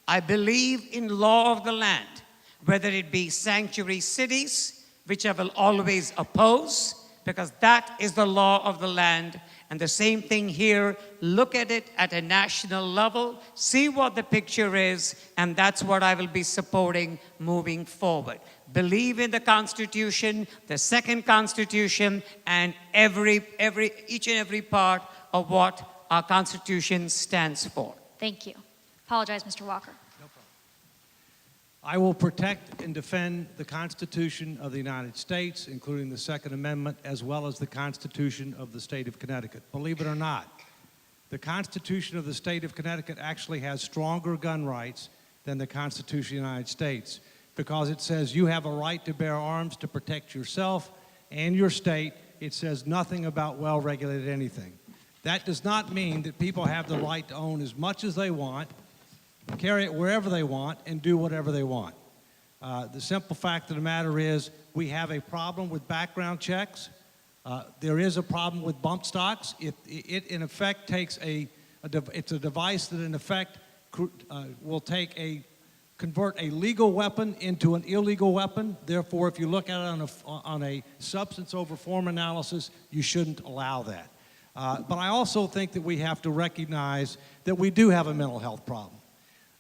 I believe in law of the land, whether it be sanctuary cities, which I will always oppose, because that is the law of the land. And the same thing here, look at it at a national level, see what the picture is, and that's what I will be supporting moving forward. Believe in the Constitution, the second Constitution, and each and every part of what our Constitution stands for. Thank you. Apologize, Mr. Walker. No problem. I will protect and defend the Constitution of the United States, including the Second Amendment, as well as the Constitution of the state of Connecticut. Believe it or not, the Constitution of the state of Connecticut actually has stronger gun rights than the Constitution of the United States, because it says you have a right to bear arms to protect yourself and your state. It says nothing about well-regulated anything. That does not mean that people have the right to own as much as they want, carry it wherever they want, and do whatever they want. The simple fact of the matter is we have a problem with background checks. There is a problem with bump stocks. It in effect takes it's a device that in effect convert a legal weapon into an illegal weapon. Therefore, if you look at it on a substance over form analysis, you shouldn't allow that. But I also think that we have to recognize that we do have a mental health problem.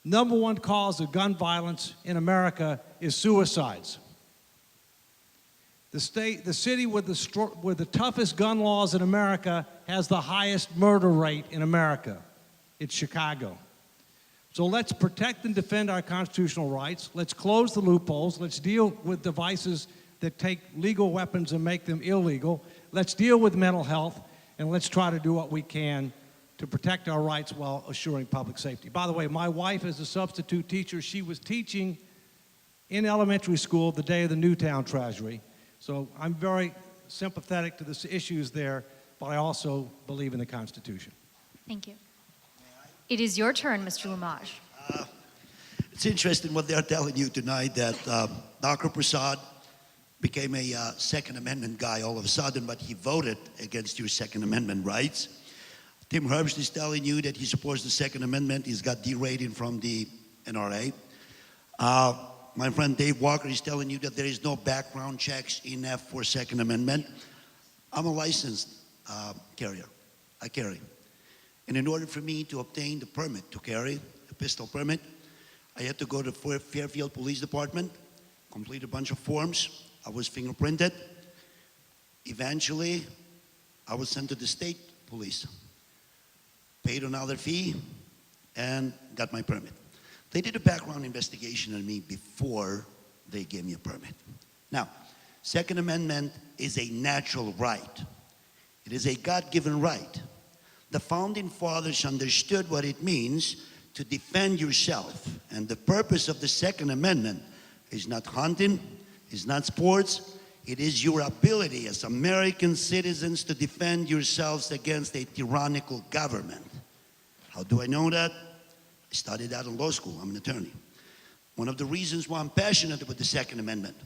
Number one cause of gun violence in America is suicides. The city with the toughest gun laws in America has the highest murder rate in America. It's Chicago. So let's protect and defend our constitutional rights. Let's close the loopholes. Let's deal with devices that take legal weapons and make them illegal. Let's deal with mental health, and let's try to do what we can to protect our rights while assuring public safety. By the way, my wife is a substitute teacher. She was teaching in elementary school the day of the Newtown tragedy. So I'm very sympathetic to the issues there, but I also believe in the Constitution. Thank you. It is your turn, Mr. Lumaj. It's interesting what they're telling you tonight, that Dr. Prasad became a Second Amendment guy all of a sudden, but he voted against your Second Amendment rights. Tim Herbst is telling you that he supports the Second Amendment. He's got D-rating from the NRA. My friend Dave Walker is telling you that there is no background checks enough for Second Amendment. I'm a licensed carrier. I carry. And in order for me to obtain the permit to carry, a pistol permit, I had to go to Fairfield Police Department, complete a bunch of forms. I was fingerprinted. Eventually, I was sent to the state police, paid another fee, and got my permit. They did a background investigation on me before they gave me a permit. Now, Second Amendment is a natural right. It is a God-given right. The Founding Fathers understood what it means to defend yourself. And the purpose of the Second Amendment is not hunting, is not sports. It is your ability as American citizens to defend yourselves against a tyrannical government. How do I know that? I studied that in law school. I'm an attorney. One of the reasons why I'm passionate about the Second Amendment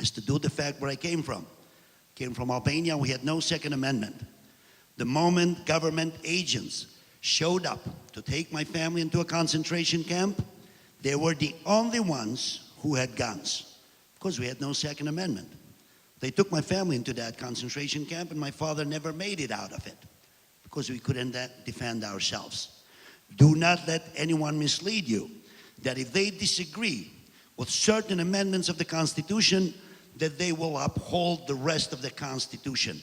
is to do the fact where I came from. I came from Albania. We had no Second Amendment. The moment government agents showed up to take my family into a concentration camp, they were the only ones who had guns, because we had no Second Amendment. They took my family into that concentration camp, and my father never made it out of it because we couldn't defend ourselves. Do not let anyone mislead you that if they disagree with certain amendments of the Constitution, that they will uphold the rest of the Constitution.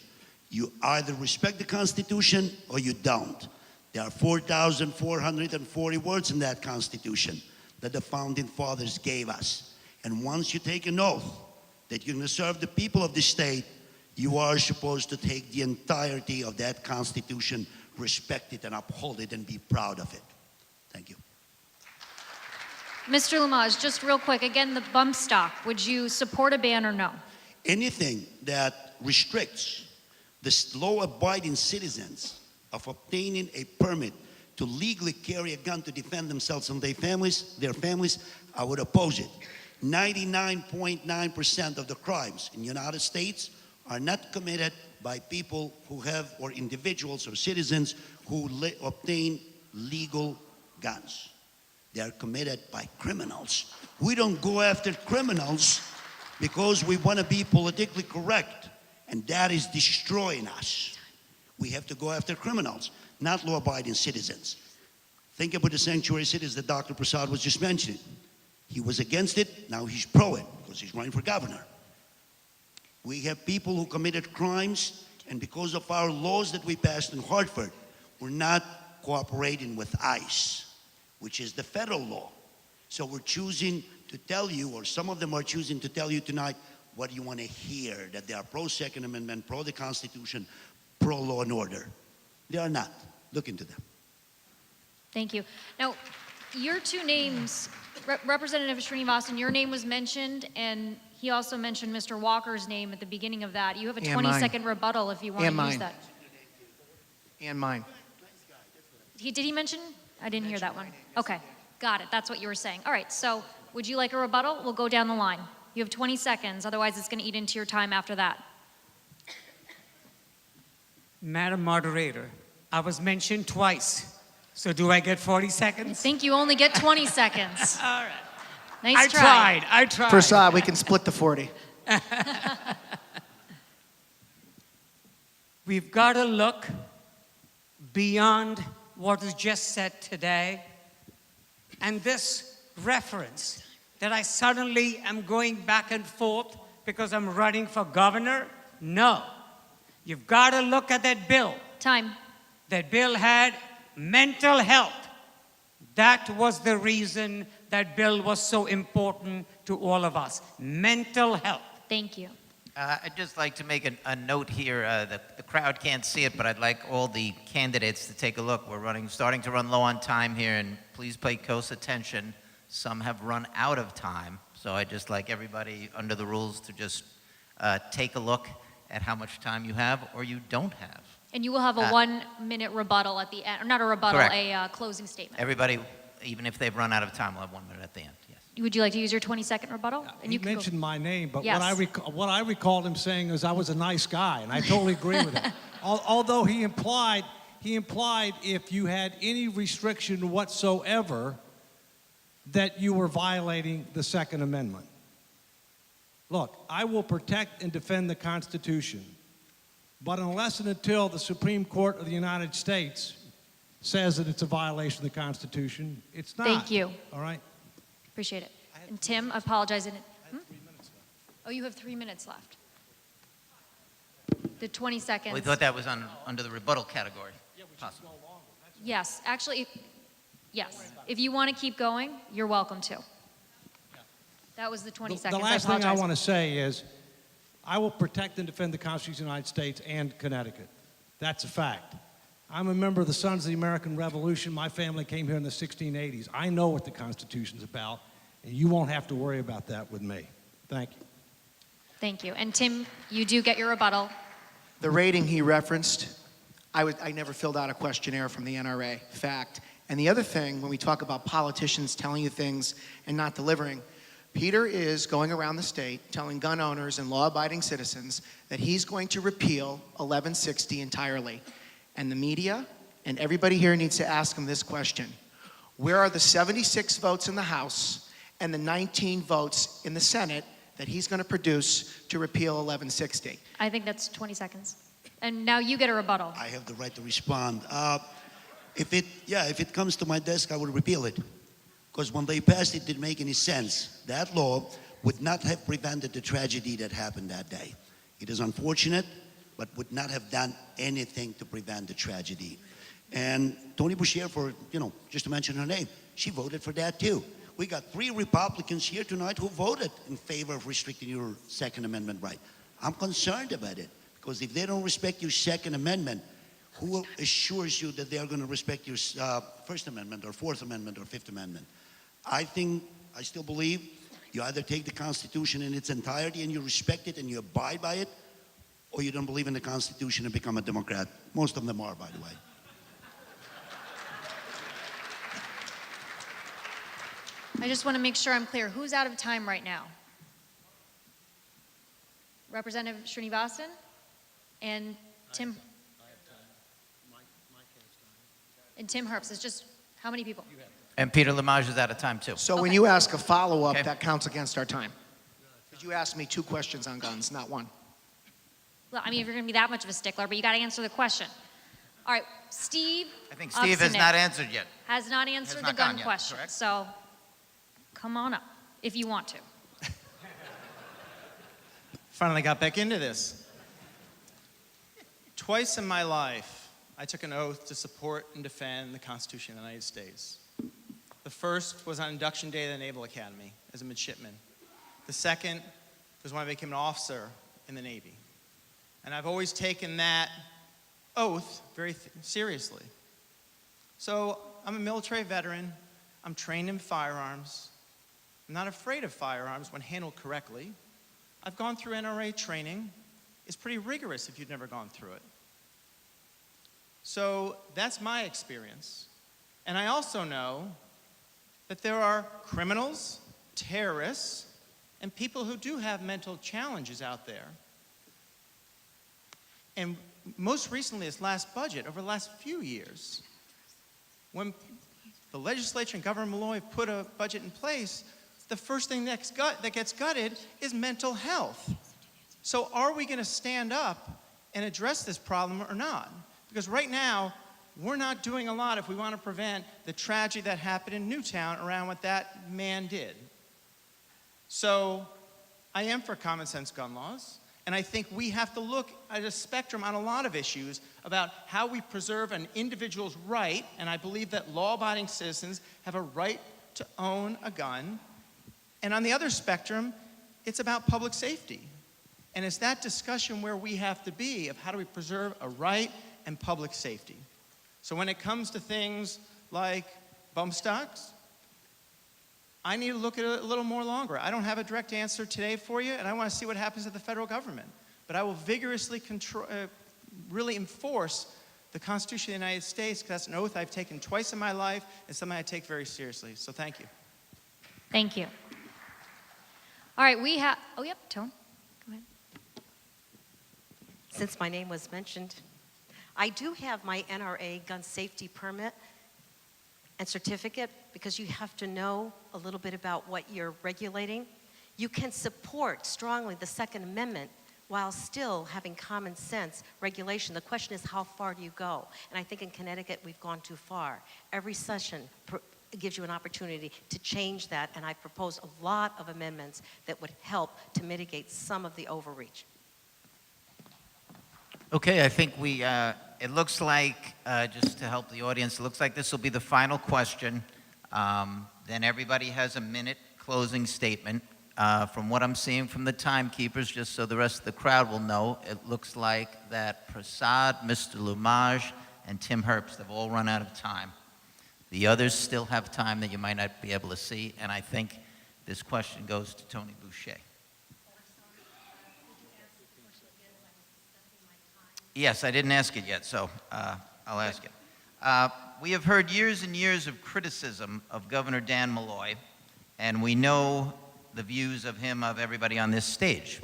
You either respect the Constitution or you don't. There are 4,440 words in that Constitution that the Founding Fathers gave us. And once you take an oath that you're going to serve the people of the state, you are supposed to take the entirety of that Constitution, respect it and uphold it and be proud of it. Thank you. Mr. Lumaj, just real quick, again, the bump stock, would you support a ban or no? Anything that restricts the law-abiding citizens of obtaining a permit to legally carry a gun to defend themselves and their families, I would oppose it. 99.9% of the crimes in the United States are not committed by people who have, or individuals or citizens who obtain legal guns. They are committed by criminals. We don't go after criminals because we want to be politically correct, and that is destroying us. We have to go after criminals, not law-abiding citizens. Think about the sanctuary cities that Dr. Prasad was just mentioning. He was against it, now he's pro it because he's running for governor. We have people who committed crimes, and because of our laws that we passed in Hartford, we're not cooperating with ICE, which is the federal law. So we're choosing to tell you, or some of them are choosing to tell you tonight, what you want to hear, that they are pro-Second Amendment, pro the Constitution, pro-law and order. They are not. Look into them. Thank you. Now, your two names, Representative Srinivasan, your name was mentioned, and he also mentioned Mr. Walker's name at the beginning of that. You have a 20-second rebuttal if you want to use that. And mine. Did he mention? I didn't hear that one. Okay, got it. That's what you were saying. All right, so would you like a rebuttal? We'll go down the line. You have 20 seconds, otherwise it's going to eat into your time after that. Madam Moderator, I was mentioned twice. So do I get 40 I seconds? think you only get 20 seconds. All right. Nice try. I tried. Prasad, we can split the 40. We've got to look beyond what was just said today. And this reference that I suddenly am going back and forth because I'm running for governor, no. You've got to look at that bill. Time. That bill had mental health. That was the reason that bill was so important to all of us. Mental health. Thank you. I'd just like to make a note here. The crowd can't see it, but I'd like all the candidates to take a look. We're starting to run low on time here, and please pay close attention. Some have run out of time, so I'd just like everybody under the rules to just take a look at how much time you have or you don't have. And you will have a 1-minute rebuttal at the end, or not a rebuttal, Correct. a closing statement. Everybody, even if they've run out of time, will have 1 minute at the end. Yes. Would you like to use your 20-second rebuttal? He can go- mentioned my name, but Yes. what I recalled him saying is I was a nice guy, and I totally agree with him. Although he implied if you had any restriction whatsoever that you were violating the Second Amendment. Look, I will protect and defend the Constitution, but unless and until the Supreme Court of the United States says that it's a violation of the Constitution, it's not. Thank you. All right? Appreciate it. And Tim, I apologize. Oh, you have 3 minutes left. The 20 seconds. We thought that was under the rebuttal category. Possible. Yes, actually, yes. If you want to keep going, you're welcome to. That was the 20 seconds. The last thing I apologize. want to say is I will protect and defend the Constitution of the United States and Connecticut. That's a fact. I'm a member of the Sons of the American Revolution. My family came here in the 1680s. I know what the Constitution's about, and you won't have to worry about that with me. Thank you. Thank you. And Tim, you do get your rebuttal. The rating he referenced, I never filled out a questionnaire from the NRA, fact. And the other thing, when we talk about politicians telling you things and not delivering, Peter is going around the state telling gun owners and law-abiding citizens that he's going to repeal 1160 entirely. And the media and everybody here needs to ask him this question. Where are the 76 votes in the House and the 19 votes in the Senate that he's going to produce to repeal 1160? I think that's 20 seconds. And now you get a rebuttal. I have the right to respond. If it comes to my desk, I will repeal it. Because when they passed it, didn't make any sense. That law would not have prevented the tragedy that happened that day. It is unfortunate, but would not have done anything to prevent the tragedy. And Tony Boucher, just to mention her name, she voted for that too. We got 3 Republicans here tonight who voted in favor of restricting your Second Amendment right. I'm concerned about it, because if they don't respect your Second Amendment, who assures you that they are going to respect your First Amendment or Fourth Amendment or Fifth Amendment? I still believe you either take the Constitution in its entirety and you respect it and you abide by it, or you don't believe in the Constitution and become a Democrat. Most of them are, by the way. I just want to make sure I'm clear. Who's out of time right now? Representative Srinivasan and Tim. And Tim Herbst. It's just how many people? And Peter Lamage is out of time too. So when you ask a follow-up, that counts against our time. Because you asked me 2 questions on guns, not 1. Well, I mean, if you're going to be that much of a stickler, but you got to answer the question. All right, Steve. I think Steve has not answered yet. Has not answered not the gun gone yet, question. correct? So come on up if you want to. Finally got back into this. Twice in my life, I took an oath to support and defend the Constitution of the United States. The first was on induction day at the Naval Academy as a midshipman. The second was when I became an officer in the Navy. And I've always taken that oath very seriously. So I'm a military veteran. I'm trained in firearms. I'm not afraid of firearms when handled correctly. I've gone through NRA training. It's pretty rigorous if you've never gone through it. So that's my experience. And I also know that there are criminals, terrorists, and people who do have mental challenges out there. And most recently, this last budget, over the last few years, When the legislature and Governor Malloy put a budget in place, the first thing that gets gutted is mental health. So are we going to stand up and address this problem or not? Because right now, we're not doing a lot if we want to prevent the tragedy that happened in Newtown around what that man did. So I am for common sense gun laws, and I think we have to look at a spectrum on a lot of issues about how we preserve an individual's right, and I believe that law-abiding citizens have a right to own a gun. And on the other spectrum, it's about public safety. And it's that discussion where we have to be of how do we preserve a right and public safety. So when it comes to things like bump stocks, I need to look at it a little more longer. I don't have a direct answer today for you, and I want to see what happens at the federal government. But I will vigorously really enforce the Constitution of the United States, because that's an oath I've taken twice in my life and something I take very seriously. So thank you. Thank you. All right, we have, oh, yep, Tone, go ahead. Since my name was mentioned, I do have my NRA gun safety permit and certificate, because you have to know a little bit about what you're regulating. You can support strongly the Second Amendment while still having common sense regulation. The question is, how far do you go? And I think in Connecticut, we've gone too far. Every session gives you an opportunity to change that, and I propose a lot of amendments that would help to mitigate some of the overreach. Okay, I think it looks like, just to help the audience, it looks like this will be the final question. Then everybody has a minute closing statement. From what I'm seeing from the timekeepers, just so the rest of the crowd will know, it looks like that Prasad, Mr. Lumage, and Tim Herbst have all run out of time. The others still have time that you might not be able to see, and I think this question goes to Tony Boucher. Yes, I didn't ask it yet, so I'll ask it. We have heard years and years of criticism of Governor Dan Malloy, and we know the views of him of everybody on this stage.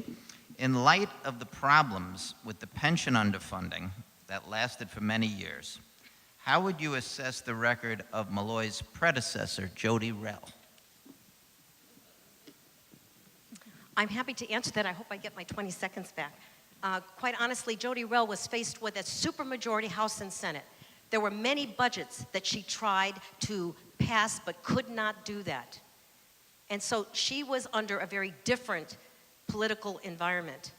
In light of the problems with the pension underfunding that lasted for many years, how would you assess the record of Malloy's predecessor, Jody Rell? I'm happy to answer that. I hope I get my 20 seconds back. Quite honestly, Jody Rell was faced with a supermajority House and Senate. There were many budgets that she tried to pass but could not do that. And so she was under a very different political environment.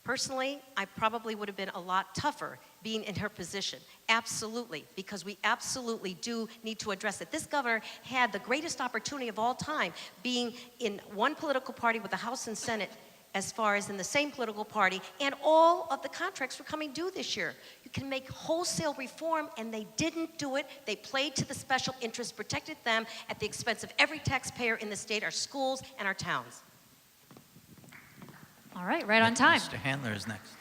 Personally, I probably would have been a lot tougher being in her position. Absolutely, because we absolutely do need to address it. This governor had the greatest opportunity of all time, being in one political party with the House and Senate as far as in the same political party, and all of the contracts were coming due this year. You can make wholesale reform, and they didn't do it. They played to the special interests, protected them at the expense of every taxpayer in the state, our schools, and our towns. All right, right on time. Mr. Handler is next.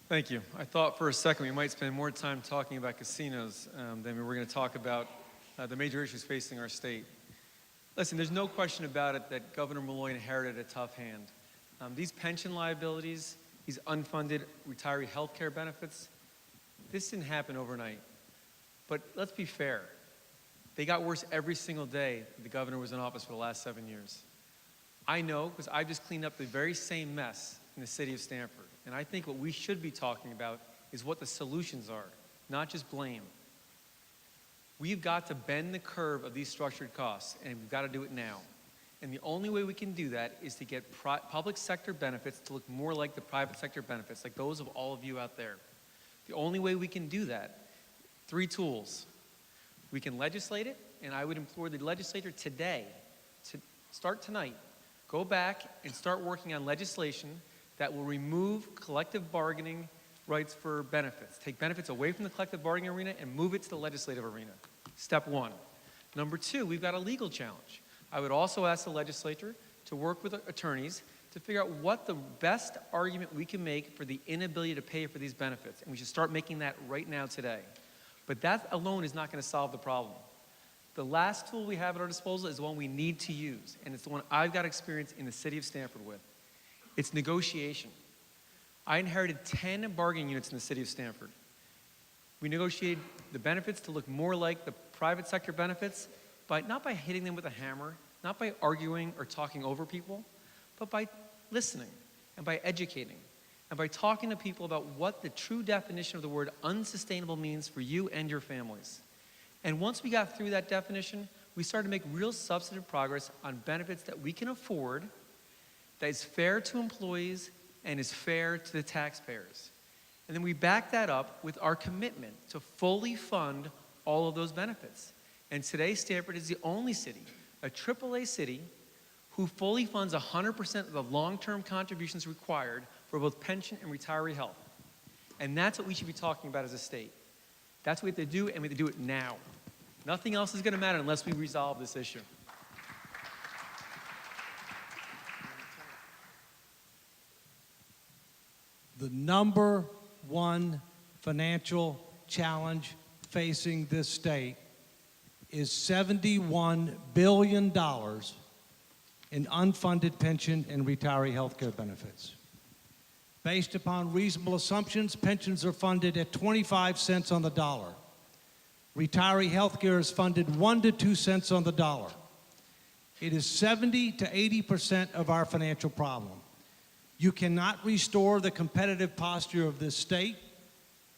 Thank you. I thought for a second we might spend more time talking about casinos than we were going to talk about the major issues facing our state. Listen, there's no question about it that Governor Malloy inherited a tough hand. These pension liabilities, these unfunded retiree health care benefits, this didn't happen overnight. But let's be fair. They got worse every single day the governor was in office for the last 7 years. I know, because I just cleaned up the very same mess in the city of Stamford. And I think what we should be talking about is what the solutions are, not just blame. We've got to bend the curve of these structured costs, and we've got to do it now. And the only way we can do that is to get public sector benefits to look more like the private sector benefits, like those of all of you out there. The only way we can do that, 3 tools. We can legislate it, and I would implore the legislature today, to start tonight, go back and start working on legislation that will remove collective bargaining rights for benefits. Take benefits away from the collective bargaining arena and move it to the legislative arena. Step 1. Number 2, we've got a legal challenge. I would also ask the legislature to work with attorneys to figure out what the best argument we can make for the inability to pay for these benefits. And we should start making that right now today. But that alone is not going to solve the problem. The last tool we have at our disposal is the one we need to use, and it's the one I've got experience in the city of Stamford with. It's negotiation. I inherited 10 bargaining units in the city of Stamford. We negotiated the benefits to look more like the private sector benefits, not by hitting them with a hammer, not by arguing or talking over people, but by listening and by educating and by talking to people about what the true definition of the word unsustainable means for you and your families. And once we got through that definition, we started to make real substantive progress on benefits that we can afford, that is fair to employees and is fair to the taxpayers. And then we back that up with our commitment to fully fund all of those benefits. And today, Stamford is the only city, a AAA city, who fully funds 100% of the long-term contributions required for both pension and retiree health. And that's what we should be talking about as a state. That's what we have to do, and we have to do it now. Nothing else is going to matter unless we resolve this issue. The number one financial challenge facing this state is $71 billion in unfunded pension and retiree health care benefits. Based upon reasonable assumptions, pensions are funded at 25 cents on the dollar. Retiree health care is funded 1 to 2 cents on the dollar. It is 70 to 80% of our financial problem. You cannot restore the competitive posture of this state.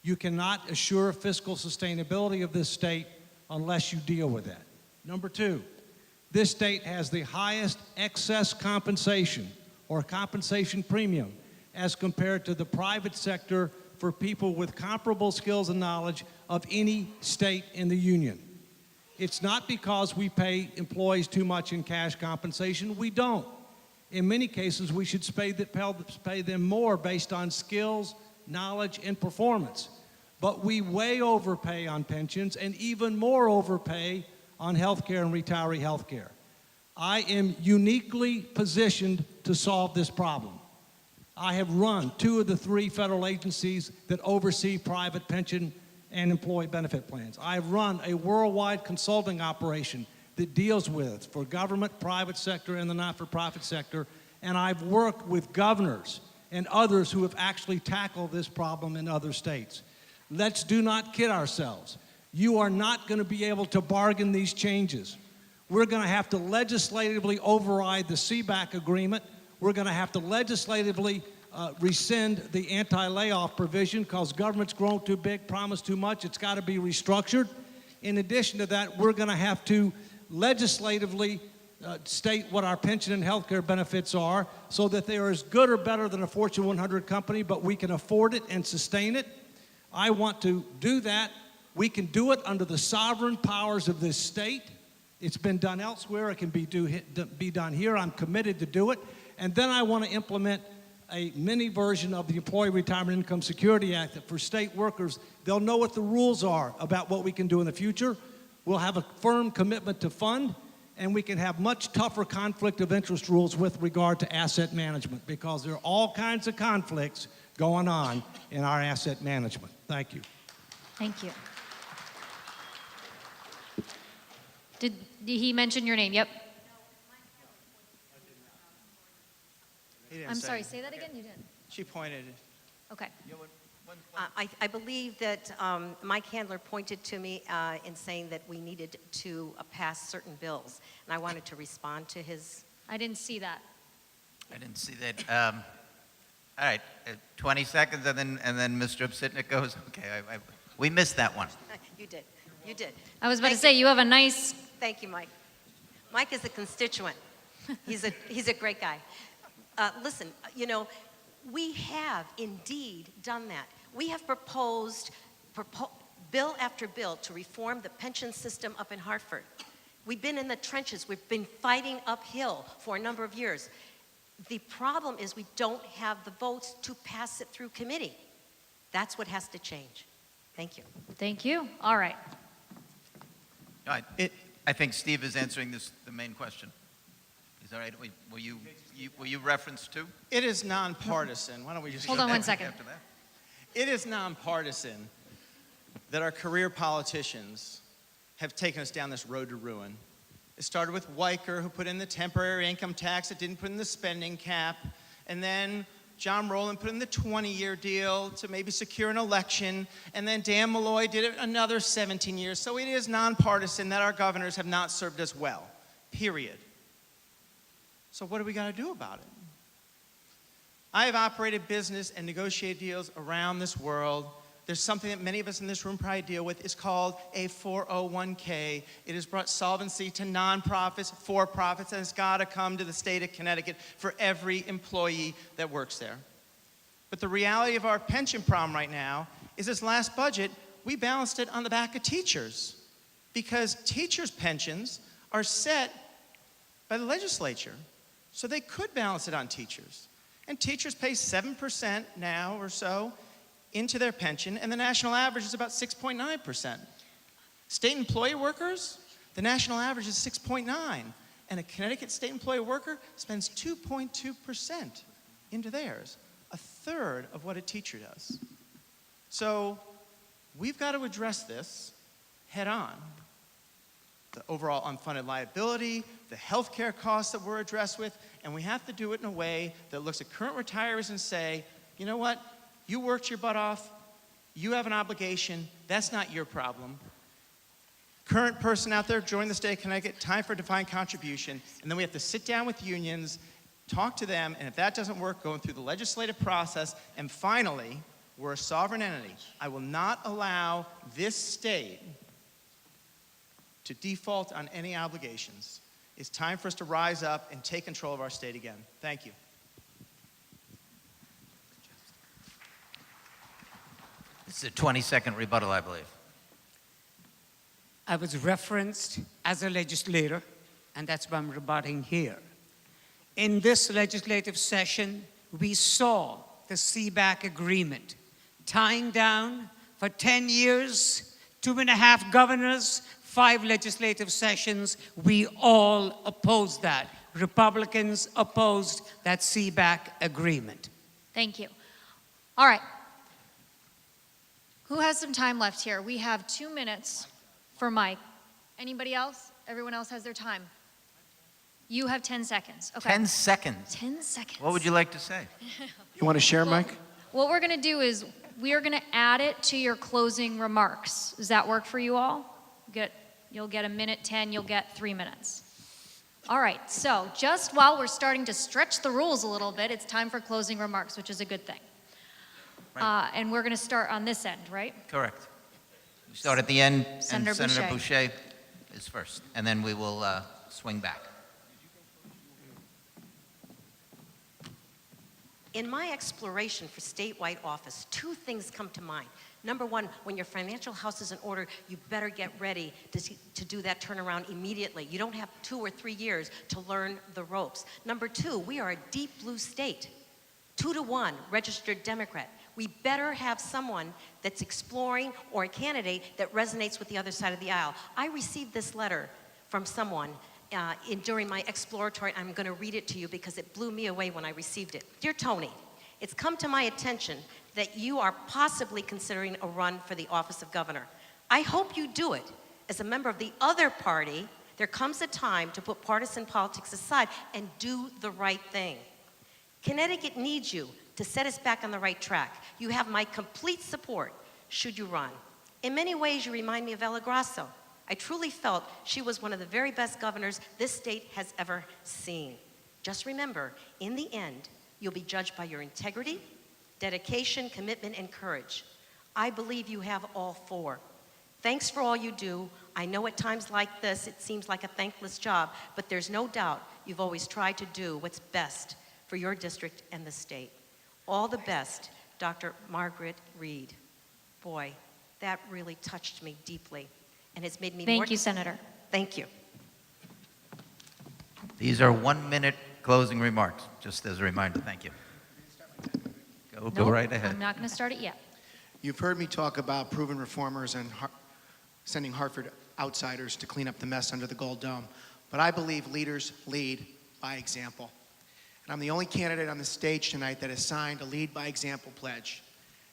You cannot assure fiscal sustainability of this state unless you deal with that. Number two, this state has the highest excess compensation or compensation premium as compared to the private sector for people with comparable skills and knowledge of any state in the union. It's not because we pay employees too much in cash compensation. We don't. In many cases, we should pay them more based on skills, knowledge, and performance. But we way overpay on pensions and even more overpay on health care and retiree health care. I am uniquely positioned to solve this problem. I have run 2 of the 3 federal agencies that oversee private pension and employee benefit plans. I have run a worldwide consulting operation that deals with, for government, private sector, and the not-for-profit sector, and I've worked with governors and others who have actually tackled this problem in other states. Let's do not kid ourselves. You are not going to be able to bargain these changes. We're going to have to legislatively override the CBAC agreement. We're going to have to legislatively rescind the anti-layoff provision because government's grown too big, promised too much. It's got to be restructured. In addition to that, we're going to have to legislatively state what our pension and health care benefits are so that they are as good or better than a Fortune 100 company, but we can afford it and sustain it. I want to do that. We can do it under the sovereign powers of this state. It's been done elsewhere. It can be done here. I'm committed to do it. And then I want to implement a mini version of the Employee Retirement Income Security Act that for state workers, they'll know what the rules are about what we can do in the future. We'll have a firm commitment to fund, and we can have much tougher conflict of interest rules with regard to asset management because there are all kinds of conflicts going on in our asset management. Thank you. Thank you. Did he mention your name? Yep. He didn't I'm say. sorry, say that again? You didn't. She pointed. Okay. I believe that Mike Handler pointed to me in saying that we needed to pass certain bills, and I wanted to respond to his. I didn't see that. I didn't see that. All right, 20 seconds, and then Mr. Upsitnik goes. Okay, we missed that one. You did. You did. I was about to say, you have a nice. Thank you, Mike. Mike is a constituent. He's a great guy. Listen, you know, we have indeed done that. We have proposed bill after bill to reform the pension system up in Hartford. We've been in the trenches. We've been fighting uphill for a number of years. The problem is we don't have the votes to pass it through committee. That's what has to change. Thank you. Thank you. All right. All right. I think Steve is answering the main question. Is that right? Will you reference too? It is nonpartisan. Why don't we just Hold on one second. After that? It is nonpartisan that our career politicians have taken us down this road to ruin. It started with Weicker, who put in the temporary income tax that didn't put in the spending cap, and then John Rowland put in the 20-year deal to maybe secure an election, and then Dan Malloy did it another 17 years. So it is nonpartisan that our governors have not served us well, period. So what do we got to do about it? I have operated business and negotiated deals around this world. There's something that many of us in this room probably deal with. It's called a 401k. It has brought solvency to nonprofits, for-profits, and it's got to come to the state of Connecticut for every employee that works there. But the reality of our pension problem right now is this last budget, we balanced it on the back of teachers because teachers' pensions are set by the legislature. So they could balance it on teachers. And teachers pay 7% now or so into their pension, and the national average is about 6.9%. State employee workers, the national average is 6.9%, and a Connecticut state employee worker spends 2.2% into theirs, a third of what a teacher does. So we've got to address this head on. The overall unfunded liability, the health care costs that we're addressed with, and we have to do it in a way that looks at current retirees and say, you know what? You worked your butt off. You have an obligation. That's not your problem. Current person out there, join the state of Connecticut, time for defined contribution. And then we have to sit down with unions, talk to them, and if that doesn't work, going through the legislative process. And finally, we're a sovereign entity. I will not allow this state to default on any obligations. It's time for us to rise up and take control of our state again. Thank you. This is a 20-second rebuttal, I believe. I was referenced as a legislator, and that's why I'm rebutting here. In this legislative session, we saw the CBAC agreement tying down for 10 years, 2.5 governors, 5 legislative sessions. We all opposed that. Republicans opposed that CBAC agreement. Thank you. All right. Who has some time left here? We have 2 minutes for Mike. Anybody else? Everyone else has their time. You have 10 seconds. Okay. 10 seconds. 10 seconds. What would you like to say? You want to share, Mike? What we're going to do is we are going to add it to your closing remarks. Does that work for you all? You'll get 1:10, you'll get 3 minutes. All right, so just while we're starting to stretch the rules a little bit, it's time for closing remarks, which is a good thing. Right. And we're going to start on this end, right? Correct. We start at the end, Senator and Senator Boucher. Boucher is first, and then we will swing back. In my exploration for statewide office, 2 things come to mind. Number one, when your financial house is in order, you better get ready to do that turnaround immediately. You don't have 2 or 3 years to learn the ropes. Number 2, we are a deep blue state. 2-to-1 registered Democrat. We better have someone that's exploring or a candidate that resonates with the other side of the aisle. I received this letter from someone during my exploratory. I'm going to read it to you because it blew me away when I received it. Dear Tony, it's come to my attention that you are possibly considering a run for the office of governor. I hope you do it. As a member of the other party, there comes a time to put partisan politics aside and do the right thing. Connecticut needs you to set us back on the right track. You have my complete support should you run. In many ways, you remind me of Ella Grasso. I truly felt she was one of the very best governors this state has ever seen. Just remember, in the end, you'll be judged by your integrity, dedication, commitment, and courage. I believe you have all 4. Thanks for all you do. I know at times like this, it seems like a thankless job, but there's no doubt you've always tried to do what's best for your district and the state. All the best, Dr. Margaret Reed. Boy, that really touched me deeply and has made me more... Thank you, Senator. Thank you. These are 1-minute closing remarks, just as a reminder. Thank you. Go Nope, right ahead. I'm not going to start it yet. You've heard me talk about proven reformers and sending Hartford outsiders to clean up the mess under the Gold Dome. But I believe leaders lead by example. And I'm the only candidate on the stage tonight that has signed a lead by example pledge.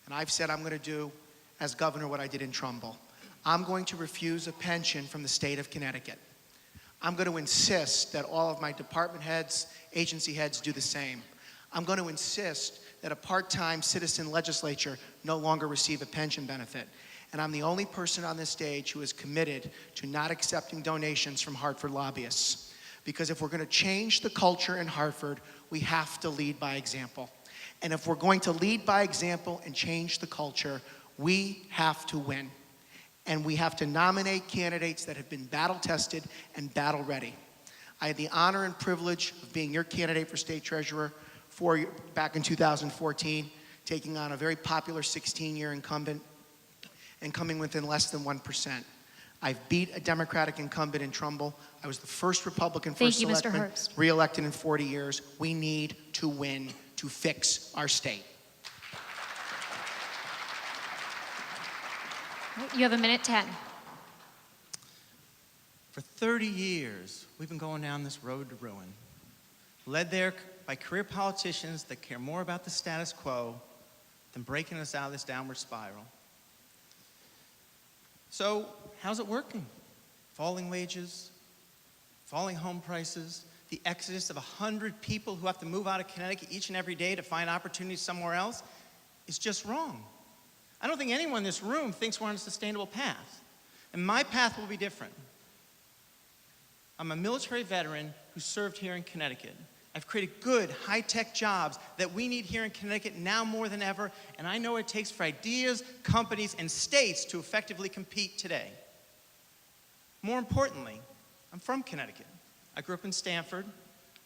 And I've said I'm going to do, as governor, what I did in Trumbull. I'm going to refuse a pension from the state of Connecticut. I'm going to insist that all of my department heads, agency heads do the same. I'm going to insist that a part-time citizen legislature no longer receive a pension benefit. And I'm the only person on this stage who is committed to not accepting donations from Hartford lobbyists. Because if we're going to change the culture in Hartford, we have to lead by example. And if we're going to lead by example and change the culture, we have to win. And we have to nominate candidates that have been battle-tested and battle-ready. I had the honor and privilege of being your candidate for state treasurer back in 2014, taking on a very popular 16-year incumbent and coming within less than 1%. I've beat a Democratic incumbent in Trumbull. I was the first Republican first selectman re-elected in 40 years. We need to win to fix our state. You have a minute 10. For 30 years, we've been going down this road to ruin, led there by career politicians that care more about the status quo than breaking us out of this downward spiral. So, how's it working? Falling wages, falling home prices, the exodus of 100 people who have to move out of Connecticut each and every day to find opportunities somewhere else is just wrong. I don't think anyone in this room thinks we're on a sustainable path. And my path will be different. I'm a military veteran who served here in Connecticut. I've created good, high-tech jobs that we need here in Connecticut now more than ever, and I know what it takes for ideas, companies, and states to effectively compete today. More importantly, I'm from Connecticut. I grew up in Stamford.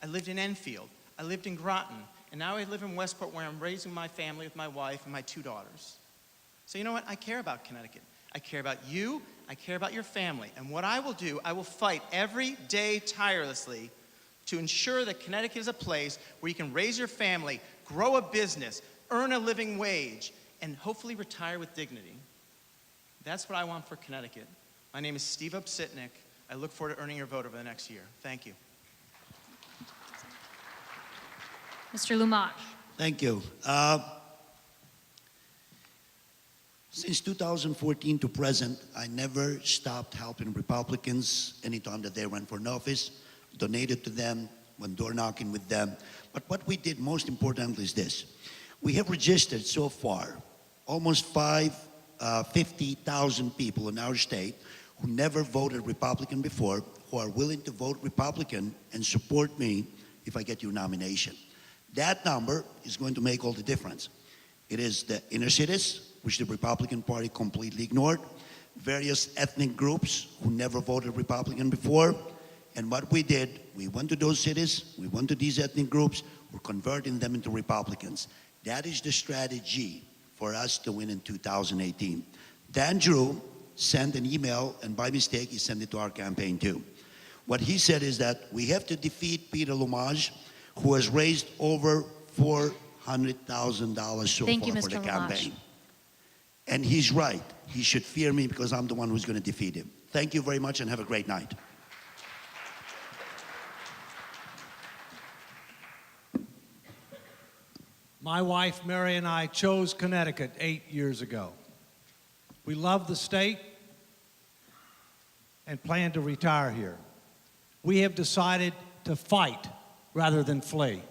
I lived in Enfield. I lived in Groton. And now I live in Westport, where I'm raising my family with my wife and my 2 daughters. So you know what? I care about Connecticut. I care about you. I care about your family. And what I will do, I will fight every day tirelessly to ensure that Connecticut is a place where you can raise your family, grow a business, earn a living wage, and hopefully retire with dignity. That's what I want for Connecticut. My name is Steve Upsitnik. I look forward to earning your vote over the next year. Thank you. Mr. Lumage. Thank you. Since 2014 to present, I never stopped helping Republicans anytime that they ran for an office, donated to them, went door knocking with them. But what we did most importantly is this. We have registered so far almost 50,000 people in our state who never voted Republican before, who are willing to vote Republican and support me if I get your nomination. That number is going to make all the difference. It is the inner cities, which the Republican Party completely ignored, various ethnic groups who never voted Republican before, and what we did, we went to those cities, we went to these ethnic groups, we're converting them into Republicans. That is the strategy for us to win in 2018. Dan Drew sent an email, and by mistake, he sent it to our campaign too. What he said is that we have to defeat Peter Lumage, who has raised over $400,000 so far for the campaign. And he's right. He should fear me because I'm the one who's going to defeat him. Thank you very much and have a great night. My wife, Mary, and I chose Connecticut 8 years ago. We love the state and plan to retire here. We have decided to fight rather than flee.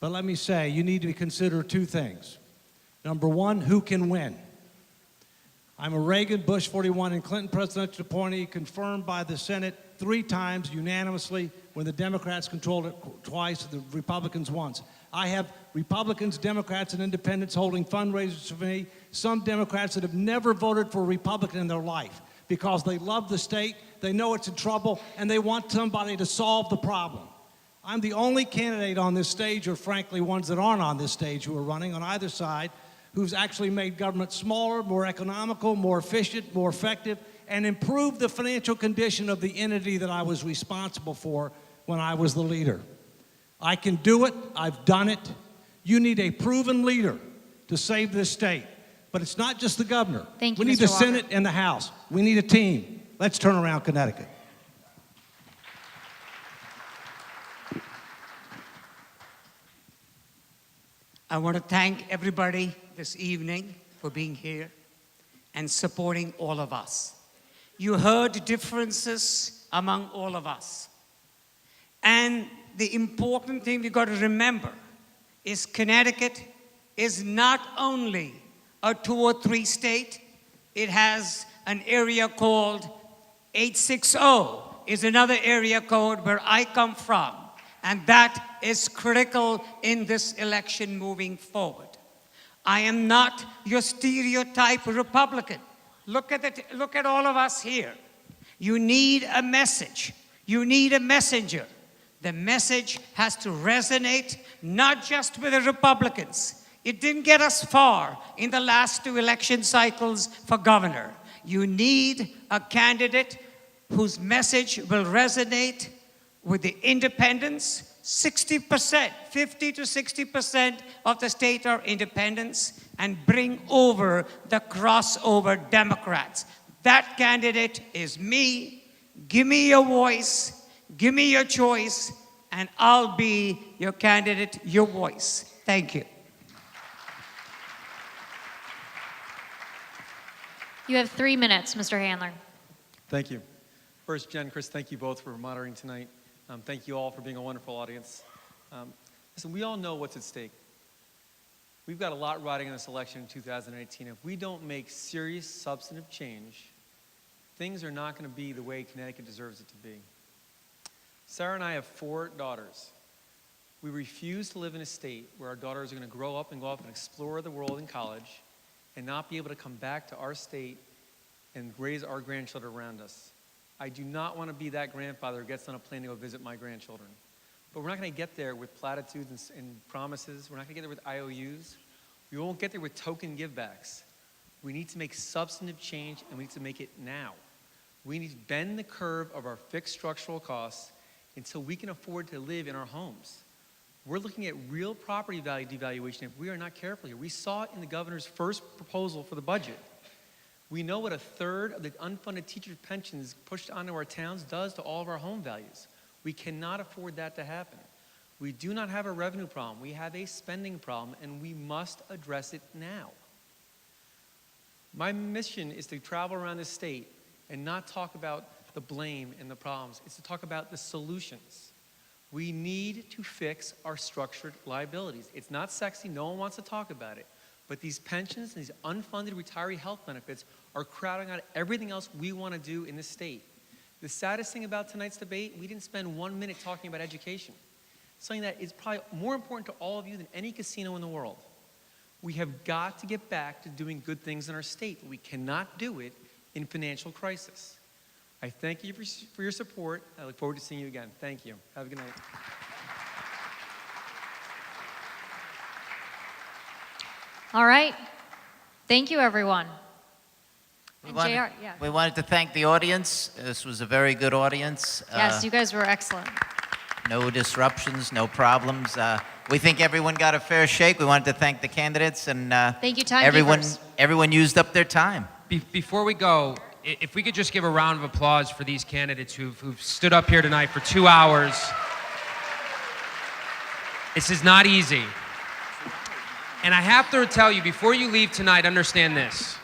But let me say, you need to consider 2 things. Number 1, who can win? I'm a Reagan, Bush 41, and Clinton presidential appointee confirmed by the Senate 3 times unanimously when the Democrats controlled it twice, the Republicans once. I have Republicans, Democrats, and independents holding fundraisers for me, some Democrats that have never voted for a Republican in their life because they love the state, they know it's in trouble, and they want somebody to solve the problem. I'm the only candidate on this stage, or frankly ones that aren't on this stage who are running on either side, who's actually made government smaller, more economical, more efficient, more effective, and improved the financial condition of the entity that I was responsible for when I was the leader. I can do it. I've done it. You need a proven leader to save this state. But it's not just the governor. Thank you, we need Mr. the Walker. Senate and the House. We need a team. Let's turn around Connecticut. I want to thank everybody this evening for being here and supporting all of us. You heard differences among all of us. And the important thing we've got to remember is Connecticut is not only a 203 state, it has an area called 860 is another area code where I come from, and that is critical in this election moving forward. I am not your stereotype Republican. Look at all of us here. You need a message. You need a messenger. The message has to resonate not just with the Republicans. It didn't get us far in the last 2 election cycles for governor. You need a candidate whose message will resonate with the independents. 60%, 50 to 60% of the state are independents, and bring over the crossover Democrats. That candidate is me. Give me your voice, give me your choice, and I'll be your candidate, your voice. Thank you. You have 3 minutes, Mr. Handler. Thank you. First, Jen, Chris, thank you both for moderating tonight. Thank you all for being a wonderful audience. Listen, we all know what's at stake. We've got a lot riding on this election in 2018. If we don't make serious substantive change, things are not going to be the way Connecticut deserves it to be. Sarah and I have 4 daughters. We refuse to live in a state where our daughters are going to grow up and go off and explore the world in college and not be able to come back to our state and raise our grandchildren around us. I do not want to be that grandfather who gets on a plane to go visit my grandchildren. But we're not going to get there with platitudes and promises. We're not going to get there with IOUs. We won't get there with token givebacks. We need to make substantive change, and we need to make it now. We need to bend the curve of our fixed structural costs until we can afford to live in our homes. We're looking at real property value devaluation if we are not careful here. We saw it in the governor's first proposal for the budget. We know what 1/3 of the unfunded teacher pensions pushed onto our towns does to all of our home values. We cannot afford that to happen. We do not have a revenue problem. We have a spending problem, and we must address it now. My mission is to travel around the state and not talk about the blame and the problems. It's to talk about the solutions. We need to fix our structured liabilities. It's not sexy. No one wants to talk about it. But these pensions and these unfunded retiree health benefits are crowding out everything else we want to do in this state. The saddest thing about tonight's debate, we didn't spend 1 minute talking about education. Something that is probably more important to all of you than any casino in the world. We have got to get back to doing good things in our state, but we cannot do it in financial crisis. I thank you for your support. I look forward to seeing you again. Thank you. Have a good night. All right. Thank you, everyone. We wanted to thank the audience. This was a very good audience. Yes, you guys were excellent. No disruptions, no problems. We think everyone got a fair shake. We wanted to thank the candidates, and thank you, timekeepers. Everyone used up their time. Before we go, if we could just give a round of applause for these candidates who've stood up here tonight for 2 hours. This is not easy. And I have to tell you, before you leave tonight, understand this,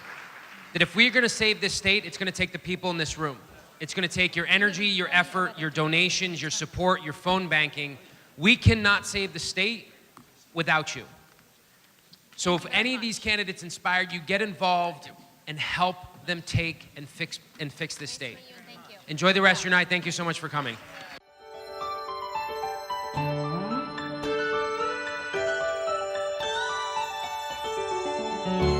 that if we're going to save this state, it's going to take the people in this room. It's going to take your energy, your effort, your donations, your support, your phone banking. We cannot save the state without you. So if any of these candidates inspired you, get involved and help them take and fix this state. Thank you. Enjoy the rest of your night. Thank you so much for coming. Thank you.